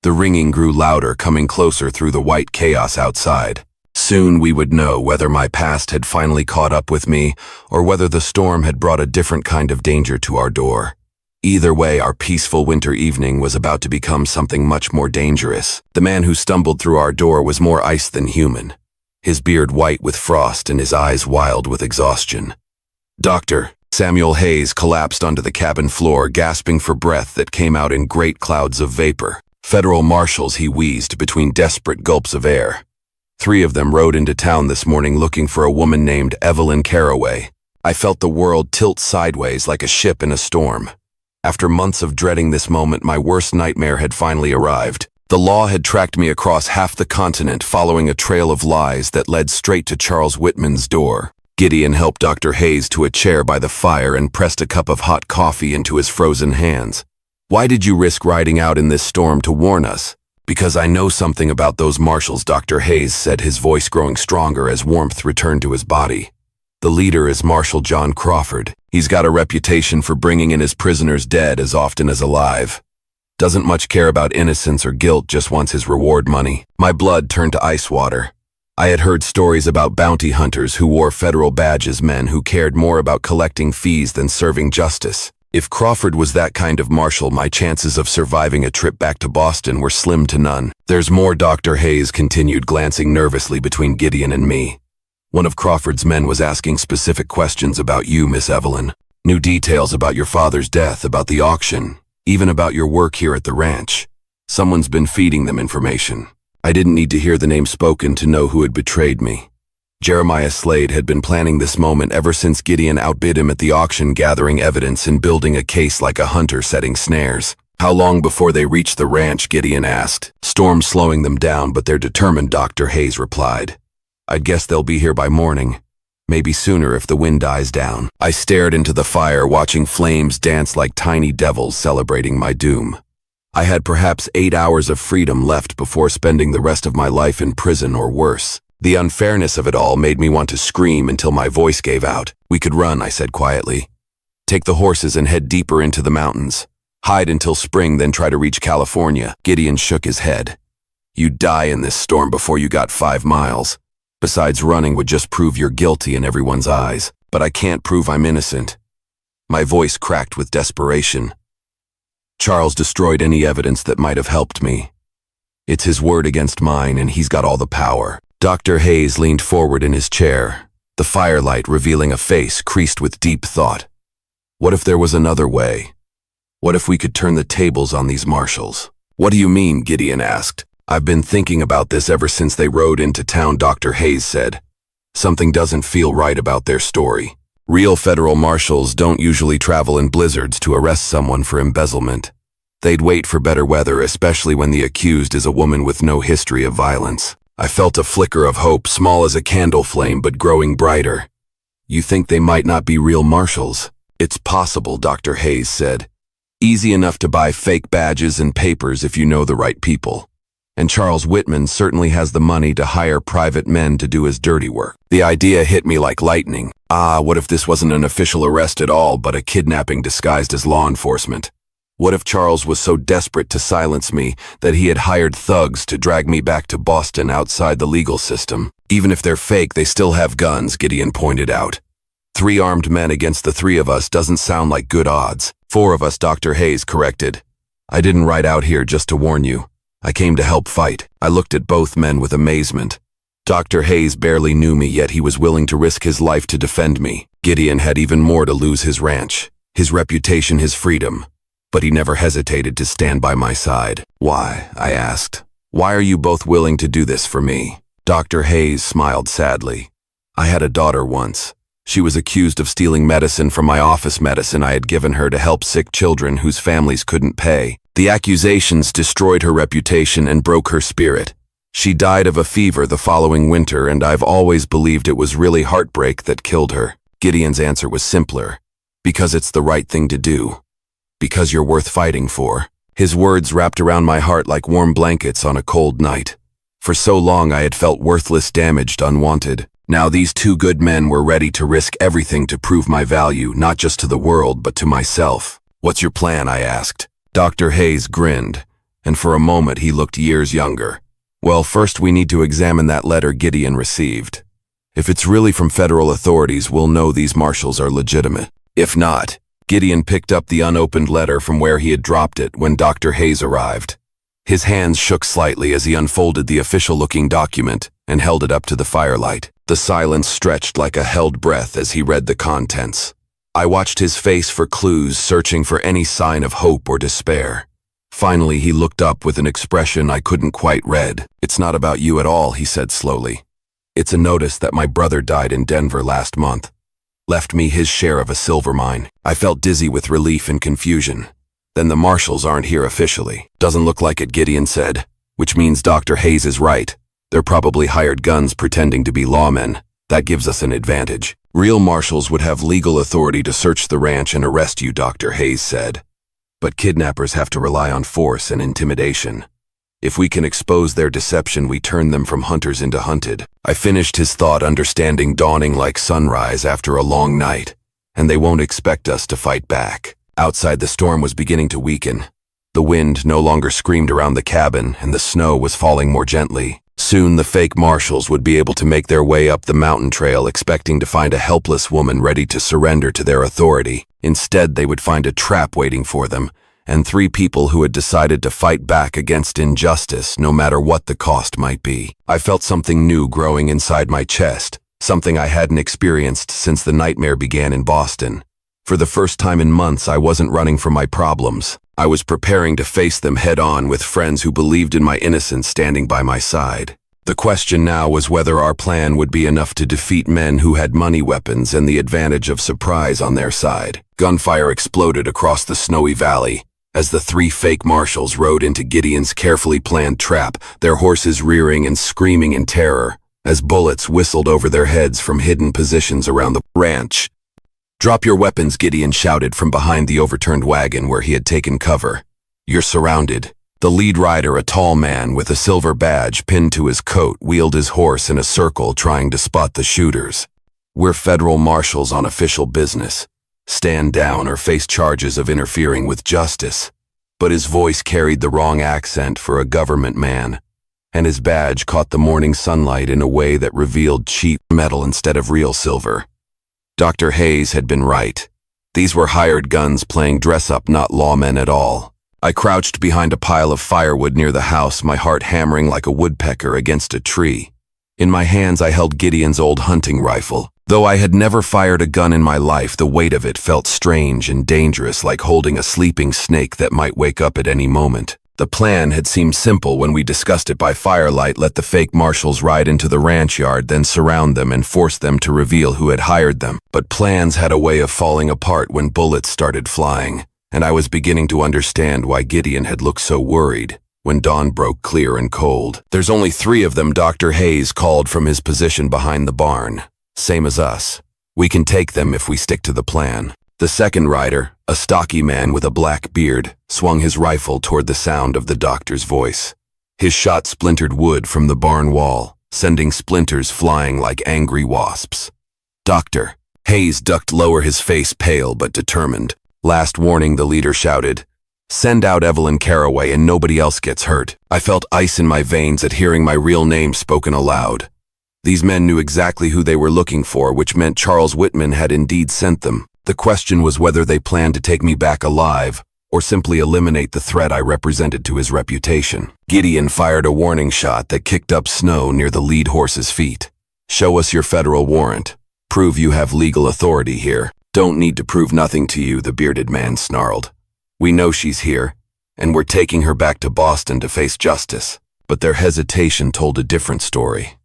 The ringing grew louder, coming closer through the white chaos outside. Soon we would know whether my past had finally caught up with me, or whether the storm had brought a different kind of danger to our door. Either way, our peaceful winter evening was about to become something much more dangerous. The man who stumbled through our door was more ice than human, his beard white with frost and his eyes wild with exhaustion. Doctor, Samuel Hayes collapsed onto the cabin floor, gasping for breath that came out in great clouds of vapor. Federal marshals, he wheezed between desperate gulps of air. 3 of them rode into town this morning looking for a woman named Evelyn Caraway. I felt the world tilt sideways like a ship in a storm. After months of dreading this moment, my worst nightmare had finally arrived. The law had tracked me across half the continent, following a trail of lies that led straight to Charles Whitman's door. Gideon helped Dr. Hayes to a chair by the fire and pressed a cup of hot coffee into his frozen hands. Why did you risk riding out in this storm to warn us? Because I know something about those marshals, Dr. Hayes said, his voice growing stronger as warmth returned to his body. The leader is Marshal John Crawford. He's got a reputation for bringing in his prisoners dead as often as alive. Doesn't much care about innocence or guilt, just wants his reward money. My blood turned to ice water. I had heard stories about bounty hunters who wore federal badges, men who cared more about collecting fees than serving justice. If Crawford was that kind of marshal, my chances of surviving a trip back to Boston were slim to none. There's more, Dr. Hayes continued, glancing nervously between Gideon and me. One of Crawford's men was asking specific questions about you, Miss Evelyn. New details about your father's death, about the auction, even about your work here at the ranch. Someone's been feeding them information. I didn't need to hear the name spoken to know who had betrayed me. Jeremiah Slade had been planning this moment ever since Gideon outbid him at the auction, gathering evidence and building a case like a hunter setting snares. How long before they reached the ranch, Gideon asked. Storm's slowing them down, but they're determined, Dr. Hayes replied. I'd guess they'll be here by morning. Maybe sooner if the wind dies down. I stared into the fire, watching flames dance like tiny devils celebrating my doom. I had perhaps 8 hours of freedom left before spending the rest of my life in prison or worse. The unfairness of it all made me want to scream until my voice gave out. We could run, I said quietly. Take the horses and head deeper into the mountains. Hide until spring, then try to reach California. Gideon shook his head. You'd die in this storm before you got 5 miles. Besides, running would just prove you're guilty in everyone's eyes. But I can't prove I'm innocent. My voice cracked with desperation. Charles destroyed any evidence that might have helped me. It's his word against mine, and he's got all the power. Dr. Hayes leaned forward in his chair, the firelight revealing a face creased with deep thought. What if there was another way? What if we could turn the tables on these marshals? What do you mean? Gideon asked. I've been thinking about this ever since they rode into town, Dr. Hayes said. Something doesn't feel right about their story. Real federal marshals don't usually travel in blizzards to arrest someone for embezzlement. They'd wait for better weather, especially when the accused is a woman with no history of violence. I felt a flicker of hope, small as a candle flame but growing brighter. You think they might not be real marshals? It's possible, Dr. Hayes said. Easy enough to buy fake badges and papers if you know the right people. And Charles Whitman certainly has the money to hire private men to do his dirty work. The idea hit me like lightning. What if this wasn't an official arrest at all, but a kidnapping disguised as law enforcement? What if Charles was so desperate to silence me that he had hired thugs to drag me back to Boston outside the legal system? Even if they're fake, they still have guns, Gideon pointed out. 3 armed men against the 3 of us doesn't sound like good odds. 4 of us, Dr. Hayes corrected. I didn't ride out here just to warn you. I came to help fight. I looked at both men with amazement. Dr. Hayes barely knew me, yet he was willing to risk his life to defend me. Gideon had even more to lose: his ranch, his reputation, his freedom. But he never hesitated to stand by my side. Why? I asked. Why are you both willing to do this for me? Dr. Hayes smiled sadly. I had a daughter once. She was accused of stealing medicine from my office medicine I had given her to help sick children whose families couldn't pay. The accusations destroyed her reputation and broke her spirit. She died of a fever the following winter, and I've always believed it was really heartbreak that killed her. Gideon's answer was simpler. Because it's the right thing to do. Because you're worth fighting for. His words wrapped around my heart like warm blankets on a cold night. For so long I had felt worthless, damaged, unwanted. Now these 2 good men were ready to risk everything to prove my value, not just to the world, but to myself. What's your plan? I asked. Dr. Hayes grinned, and for a moment he looked years younger. Well, first we need to examine that letter Gideon received. If it's really from federal authorities, we'll know these marshals are legitimate. If not, Gideon picked up the unopened letter from where he had dropped it when Dr. Hayes arrived. His hands shook slightly as he unfolded the official-looking document and held it up to the firelight. The silence stretched like a held breath as he read the contents. I watched his face for clues, searching for any sign of hope or despair. Finally, he looked up with an expression I couldn't quite read. It's not about you at all, he said slowly. It's a notice that my brother died in Denver last month. Left me his share of a silver mine. I felt dizzy with relief and confusion. Then the marshals aren't here officially. Doesn't look like it, Gideon said. Which means Dr. Hayes is right. They're probably hired guns pretending to be lawmen. That gives us an advantage. Real marshals would have legal authority to search the ranch and arrest you, Dr. Hayes said. But kidnappers have to rely on force and intimidation. If we can expose their deception, we turn them from hunters into hunted. I finished his thought, understanding dawning like sunrise after a long night. And they won't expect us to fight back. Outside, the storm was beginning to weaken. The wind no longer screamed around the cabin, and the snow was falling more gently. Soon the fake marshals would be able to make their way up the mountain trail, expecting to find a helpless woman ready to surrender to their authority. Instead, they would find a trap waiting for them, and 3 people who had decided to fight back against injustice, no matter what the cost might be. I felt something new growing inside my chest, something I hadn't experienced since the nightmare began in Boston. For the first time in months, I wasn't running from my problems. I was preparing to face them head-on with friends who believed in my innocence standing by my side. The question now was whether our plan would be enough to defeat men who had money, weapons, and the advantage of surprise on their side. Gunfire exploded across the snowy valley as the 3 fake marshals rode into Gideon's carefully planned trap, their horses rearing and screaming in terror as bullets whistled over their heads from hidden positions around the ranch. "Drop your weapons," Gideon shouted from behind the overturned wagon where he had taken cover. "You're surrounded." The lead rider, a tall man with a silver badge pinned to his coat, wheeled his horse in a circle trying to spot the shooters. "We're federal marshals on official business. Stand down or face charges of interfering with justice." but his voice carried the wrong accent for a government man, and his badge caught the morning sunlight in a way that revealed cheap metal instead of real silver. Dr. Hayes had been right. These were hired guns playing dress-up, not lawmen at all. I crouched behind a pile of firewood near the house, my heart hammering like a woodpecker against a tree. In my hands I held Gideon's old hunting rifle. Though I had never fired a gun in my life, the weight of it felt strange and dangerous, like holding a sleeping snake that might wake up at any moment. The plan had seemed simple when we discussed it by firelight: let the fake marshals ride into the ranch yard, then surround them and force them to reveal who had hired them. But plans had a way of falling apart when bullets started flying, and I was beginning to understand why Gideon had looked so worried when dawn broke clear and cold. "There's only 3 of them," Dr. Hayes called from his position behind the barn. "Same as us. We can take them if we stick to the plan." The second rider, a stocky man with a black beard, swung his rifle toward the sound of the doctor's voice. His shot splintered wood from the barn wall, sending splinters flying like angry wasps. "Doctor." Hayes ducked lower, his face pale but determined. "Last warning," the leader shouted. "Send out Evelyn Caraway and nobody else gets hurt." I felt ice in my veins at hearing my real name spoken aloud. These men knew exactly who they were looking for, which meant Charles Whitman had indeed sent them. The question was whether they planned to take me back alive, or simply eliminate the threat I represented to his reputation. Gideon fired a warning shot that kicked up snow near the lead horse's feet. "Show us your federal warrant. Prove you have legal authority here." "Don't need to prove nothing to you," the bearded man snarled. "We know she's here, and we're taking her back to Boston to face justice." But their hesitation told a different story.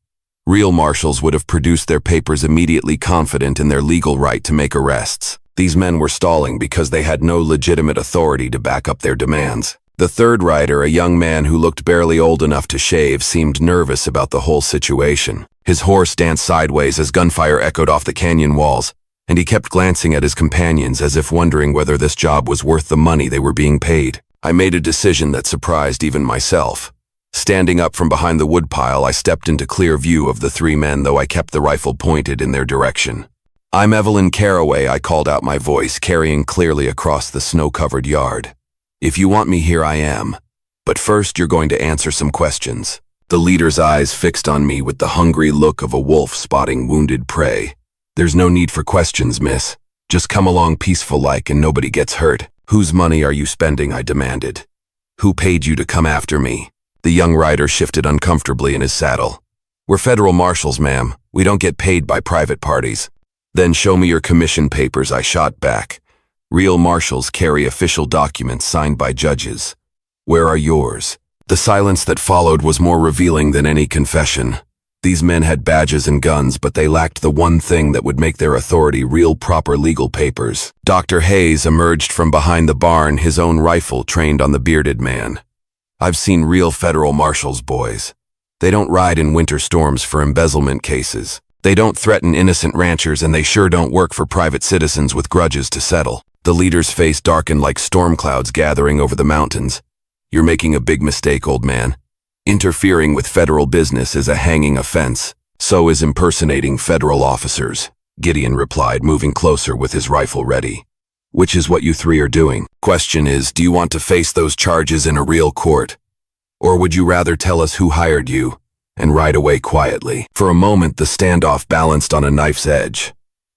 Real marshals would have produced their papers immediately, confident in their legal right to make arrests. These men were stalling because they had no legitimate authority to back up their demands. The third rider, a young man who looked barely old enough to shave, seemed nervous about the whole situation. His horse danced sideways as gunfire echoed off the canyon walls, and he kept glancing at his companions as if wondering whether this job was worth the money they were being paid. I made a decision that surprised even myself. Standing up from behind the woodpile, I stepped into clear view of the 3 men, though I kept the rifle pointed in their direction. "I'm Evelyn Caraway," I called out, my voice carrying clearly across the snow-covered yard. "If you want me here, I am. But first, you're going to answer some questions." The leader's eyes fixed on me with the hungry look of a wolf spotting wounded prey. "There's no need for questions, miss. Just come along peaceful-like and nobody gets hurt." "Whose money are you spending?" I demanded. "Who paid you to come after me?" The young rider shifted uncomfortably in his saddle. "We're federal marshals, ma'am. We don't get paid by private parties." "Then show me your commission papers," I shot back. "Real marshals carry official documents signed by judges. Where are yours?" The silence that followed was more revealing than any confession. These men had badges and guns, but they lacked the one thing that would make their authority real, proper legal papers. Dr. Hayes emerged from behind the barn, his own rifle trained on the bearded man. "I've seen real federal marshals, boys. They don't ride in winter storms for embezzlement cases. They don't threaten innocent ranchers, and they sure don't work for private citizens with grudges to settle." The leader's face darkened like storm clouds gathering over the mountains. "You're making a big mistake, old man. Interfering with federal business is a hanging offense. So is impersonating federal officers," Gideon replied, moving closer with his rifle ready. "Which is what you 3 are doing. Question is, do you want to face those charges in a real court? Or would you rather tell us who hired you and ride away quietly?" For a moment, the standoff balanced on a knife's edge.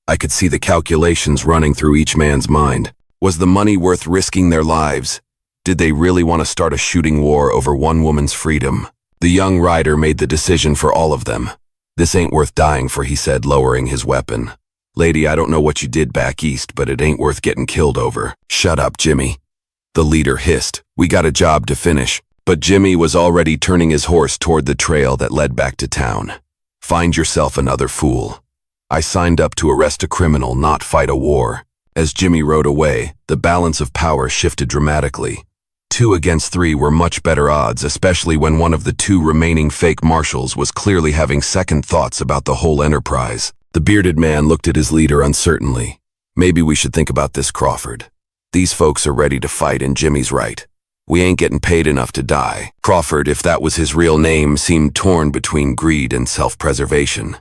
I could see the calculations running through each man's mind. Was the money worth risking their lives? Did they really want to start a shooting war over one woman's freedom? The young rider made the decision for all of them. "This ain't worth dying for," he said, lowering his weapon. "Lady, I don't know what you did back east, but it ain't worth getting killed over." "Shut up, Jimmy," the leader hissed. "We got a job to finish." But Jimmy was already turning his horse toward the trail that led back to town. "Find yourself another fool. I signed up to arrest a criminal, not fight a war." As Jimmy rode away, the balance of power shifted dramatically. 2 against 3 were much better odds, especially when one of the 2 remaining fake marshals was clearly having second thoughts about the whole enterprise. The bearded man looked at his leader uncertainly. "Maybe we should think about this, Crawford. These folks are ready to fight, and Jimmy's right. We ain't getting paid enough to die." Crawford, if that was his real name, seemed torn between greed and self-preservation.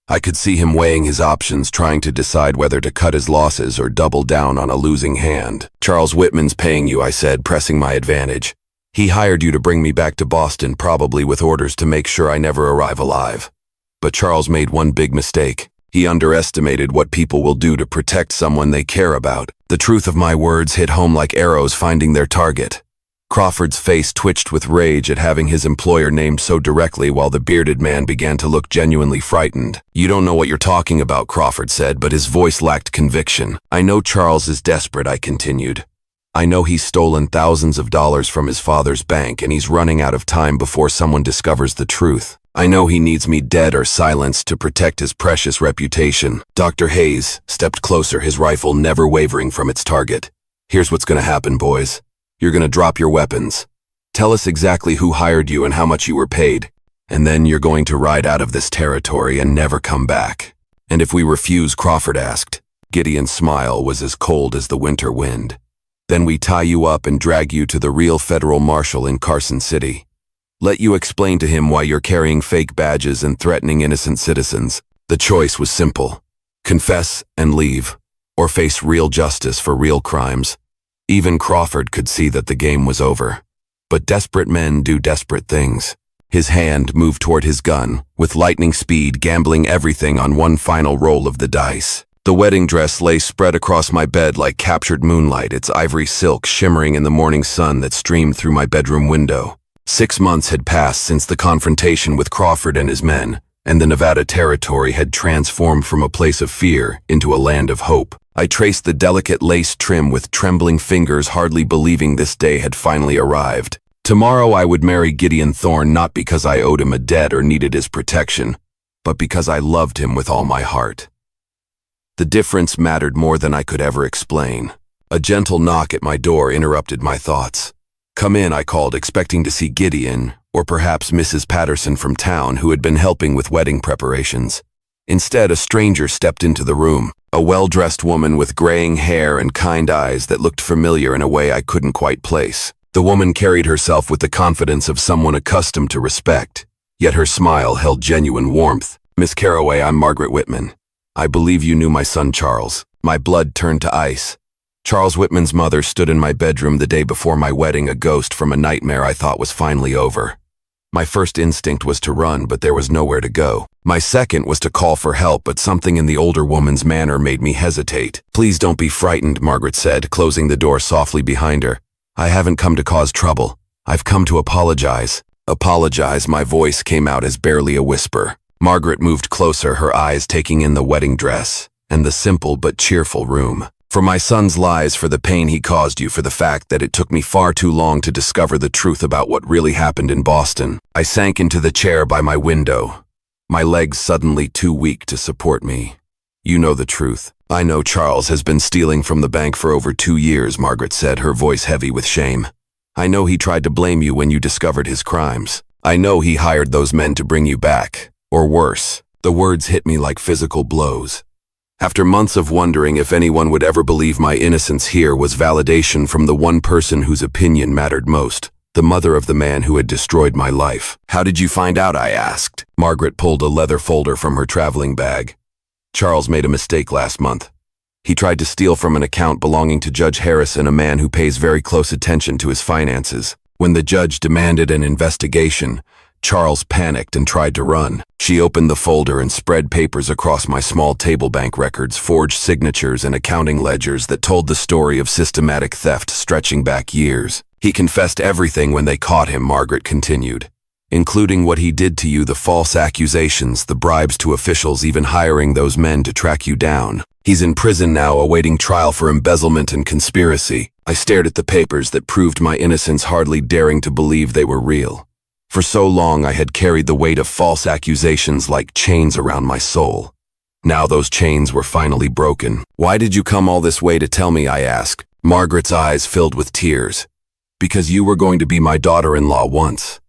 I could see him weighing his options, trying to decide whether to cut his losses or double down on a losing hand. "Charles Whitman's paying you," I said, pressing my advantage. "He hired you to bring me back to Boston, probably with orders to make sure I never arrive alive." But Charles made one big mistake. He underestimated what people will do to protect someone they care about. The truth of my words hit home like arrows finding their target. Crawford's face twitched with rage at having his employer named so directly, while the bearded man began to look genuinely frightened. "You don't know what you're talking about," Crawford said, but his voice lacked conviction. "I know Charles is desperate," I continued. "I know he's stolen thousands of dollars from his father's bank, and he's running out of time before someone discovers the truth. I know he needs me dead or silenced to protect his precious reputation." Dr. Hayes stepped closer, his rifle never wavering from its target. "Here's what's going to happen, boys. You're going to drop your weapons. Tell us exactly who hired you and how much you were paid. And then you're going to ride out of this territory and never come back." "And if we refuse?" Crawford asked. Gideon's smile was as cold as the winter wind. "Then we tie you up and drag you to the real federal marshal in Carson City. Let you explain to him why you're carrying fake badges and threatening innocent citizens." The choice was simple: confess and leave, or face real justice for real crimes. Even Crawford could see that the game was over. But desperate men do desperate things. His hand moved toward his gun, with lightning speed, gambling everything on one final roll of the dice. The wedding dress lay spread across my bed like captured moonlight, its ivory silk shimmering in the morning sun that streamed through my bedroom window. 6 months had passed since the confrontation with Crawford and his men, and the Nevada territory had transformed from a place of fear into a land of hope. I traced the delicate lace trim with trembling fingers, hardly believing this day had finally arrived. Tomorrow I would marry Gideon Thorne, not because I owed him a debt or needed his protection, but because I loved him with all my heart. The difference mattered more than I could ever explain. A gentle knock at my door interrupted my thoughts. "Come in," I called, expecting to see Gideon, or perhaps Mrs. Patterson from town, who had been helping with wedding preparations. Instead, a stranger stepped into the room, a well-dressed woman with graying hair and kind eyes that looked familiar in a way I couldn't quite place. The woman carried herself with the confidence of someone accustomed to respect, yet her smile held genuine warmth. "Miss Carraway, I'm Margaret Whitman. I believe you knew my son Charles." My blood turned to ice. Charles Whitman's mother stood in my bedroom the day before my wedding, a ghost from a nightmare I thought was finally over. My first instinct was to run, but there was nowhere to go. My second was to call for help, but something in the older woman's manner made me hesitate. "Please don't be frightened," Margaret said, closing the door softly behind her. "I haven't come to cause trouble. I've come to apologize." "Apologize?" My voice came out as barely a whisper. Margaret moved closer, her eyes taking in the wedding dress and the simple but cheerful room. "For my son's lies, for the pain he caused you, for the fact that it took me far too long to discover the truth about what really happened in Boston." I sank into the chair by my window, my legs suddenly too weak to support me. "You know the truth. I know Charles has been stealing from the bank for over 2 years," Margaret said, her voice heavy with shame. "I know he tried to blame you when you discovered his crimes. I know he hired those men to bring you back, or worse." The words hit me like physical blows. After months of wondering if anyone would ever believe my innocence, here was validation from the one person whose opinion mattered most, the mother of the man who had destroyed my life. "How did you find out?" I asked. Margaret pulled a leather folder from her traveling bag. "Charles made a mistake last month. He tried to steal from an account belonging to Judge Harrison, a man who pays very close attention to his finances. When the judge demanded an investigation, Charles panicked and tried to run." She opened the folder and spread papers across my small table, bank records, forged signatures, and accounting ledgers that told the story of systematic theft stretching back years. "He confessed everything when they caught him," Margaret continued, "including what he did to you, the false accusations, the bribes to officials, even hiring those men to track you down. He's in prison now, awaiting trial for embezzlement and conspiracy." I stared at the papers that proved my innocence, hardly daring to believe they were real. For so long I had carried the weight of false accusations like chains around my soul. Now those chains were finally broken. "Why did you come all this way to tell me?" I asked. Margaret's eyes filled with tears. "Because you were going to be my daughter-in-law once.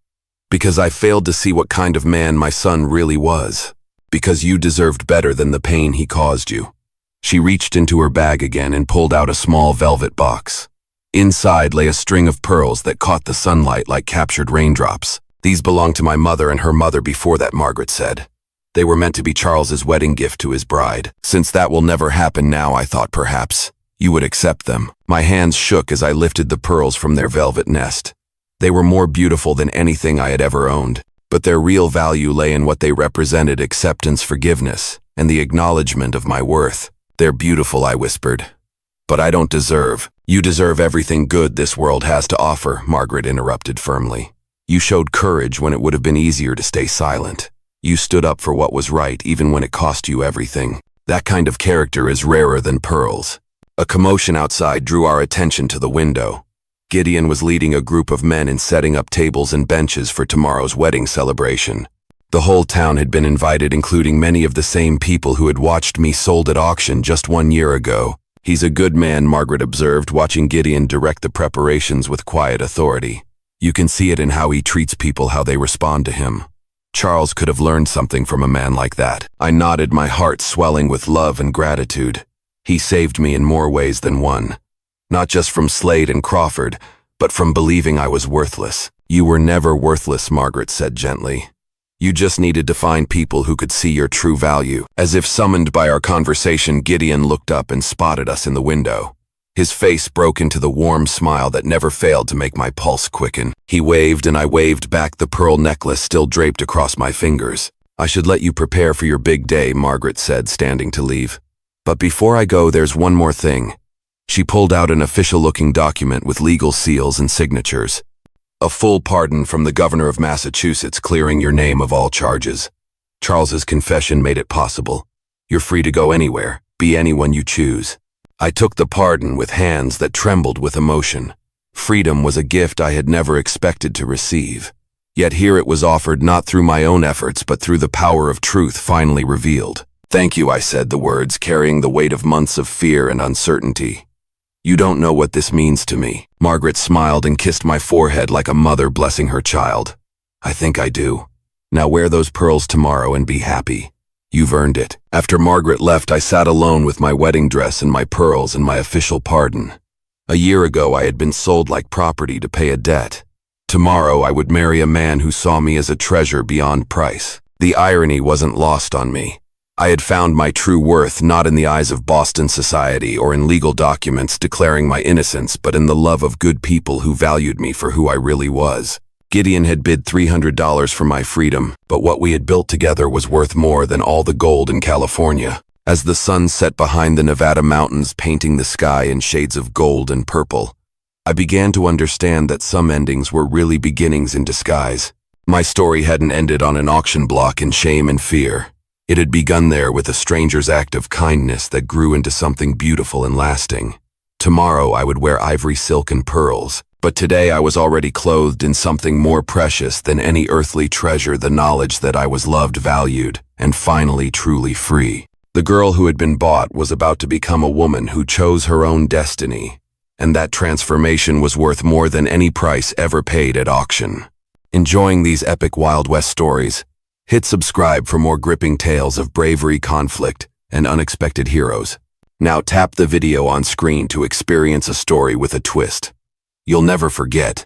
Because I failed to see what kind of man my son really was. Because you deserved better than the pain he caused you." She reached into her bag again and pulled out a small velvet box. Inside lay a string of pearls that caught the sunlight like captured raindrops. "These belonged to my mother and her mother before that," Margaret said. They were meant to be Charles's wedding gift to his bride. Since that will never happen now, I thought perhaps you would accept them. My hands shook as I lifted the pearls from their velvet nest. They were more beautiful than anything I had ever owned, but their real value lay in what they represented: acceptance, forgiveness, and the acknowledgement of my worth. They're beautiful, I whispered, but I don't deserve. You deserve everything good this world has to offer, Margaret interrupted firmly. You showed courage when it would have been easier to stay silent. You stood up for what was right even when it cost you everything. That kind of character is rarer than pearls. A commotion outside drew our attention to the window. Gideon was leading a group of men in setting up tables and benches for tomorrow's wedding celebration. The whole town had been invited, including many of the same people who had watched me sold at auction just 1 year ago. He's a good man, Margaret observed, watching Gideon direct the preparations with quiet authority. You can see it in how he treats people, how they respond to him. Charles could have learned something from a man like that. I nodded, my heart swelling with love and gratitude. He saved me in more ways than one. Not just from Slade and Crawford, but from believing I was worthless. You were never worthless, Margaret said gently. You just needed to find people who could see your true value. As if summoned by our conversation, Gideon looked up and spotted us in the window. His face broke into the warm smile that never failed to make my pulse quicken. He waved and I waved back, the pearl necklace still draped across my fingers. I should let you prepare for your big day, Margaret said, standing to leave. But before I go, there's one more thing. She pulled out an official-looking document with legal seals and signatures. A full pardon from the governor of Massachusetts, clearing your name of all charges. Charles's confession made it possible. You're free to go anywhere, be anyone you choose. I took the pardon with hands that trembled with emotion. Freedom was a gift I had never expected to receive. Yet here it was offered not through my own efforts, but through the power of truth finally revealed. Thank you, I said, the words carrying the weight of months of fear and uncertainty. You don't know what this means to me. Margaret smiled and kissed my forehead like a mother blessing her child. I think I do. Now wear those pearls tomorrow and be happy. You've earned it. After Margaret left, I sat alone with my wedding dress and my pearls and my official pardon. A year ago, I had been sold like property to pay a debt. Tomorrow, I would marry a man who saw me as a treasure beyond price. The irony wasn't lost on me. I had found my true worth not in the eyes of Boston society or in legal documents declaring my innocence, but in the love of good people who valued me for who I really was. Gideon had bid $300 for my freedom, but what we had built together was worth more than all the gold in California. As the sun set behind the Nevada mountains, painting the sky in shades of gold and purple, I began to understand that some endings were really beginnings in disguise. My story hadn't ended on an auction block in shame and fear. It had begun there with a stranger's act of kindness that grew into something beautiful and lasting. Tomorrow I would wear ivory, silk, and pearls, but today I was already clothed in something more precious than any earthly treasure: the knowledge that I was loved, valued, and finally truly free. The girl who had been bought was about to become a woman who chose her own destiny, and that transformation was worth more than any price ever paid at auction. Enjoying these epic Wild West stories? Hit subscribe for more gripping tales of bravery, conflict, and unexpected heroes. Now tap the video on screen to experience a story with a twist you'll never forget.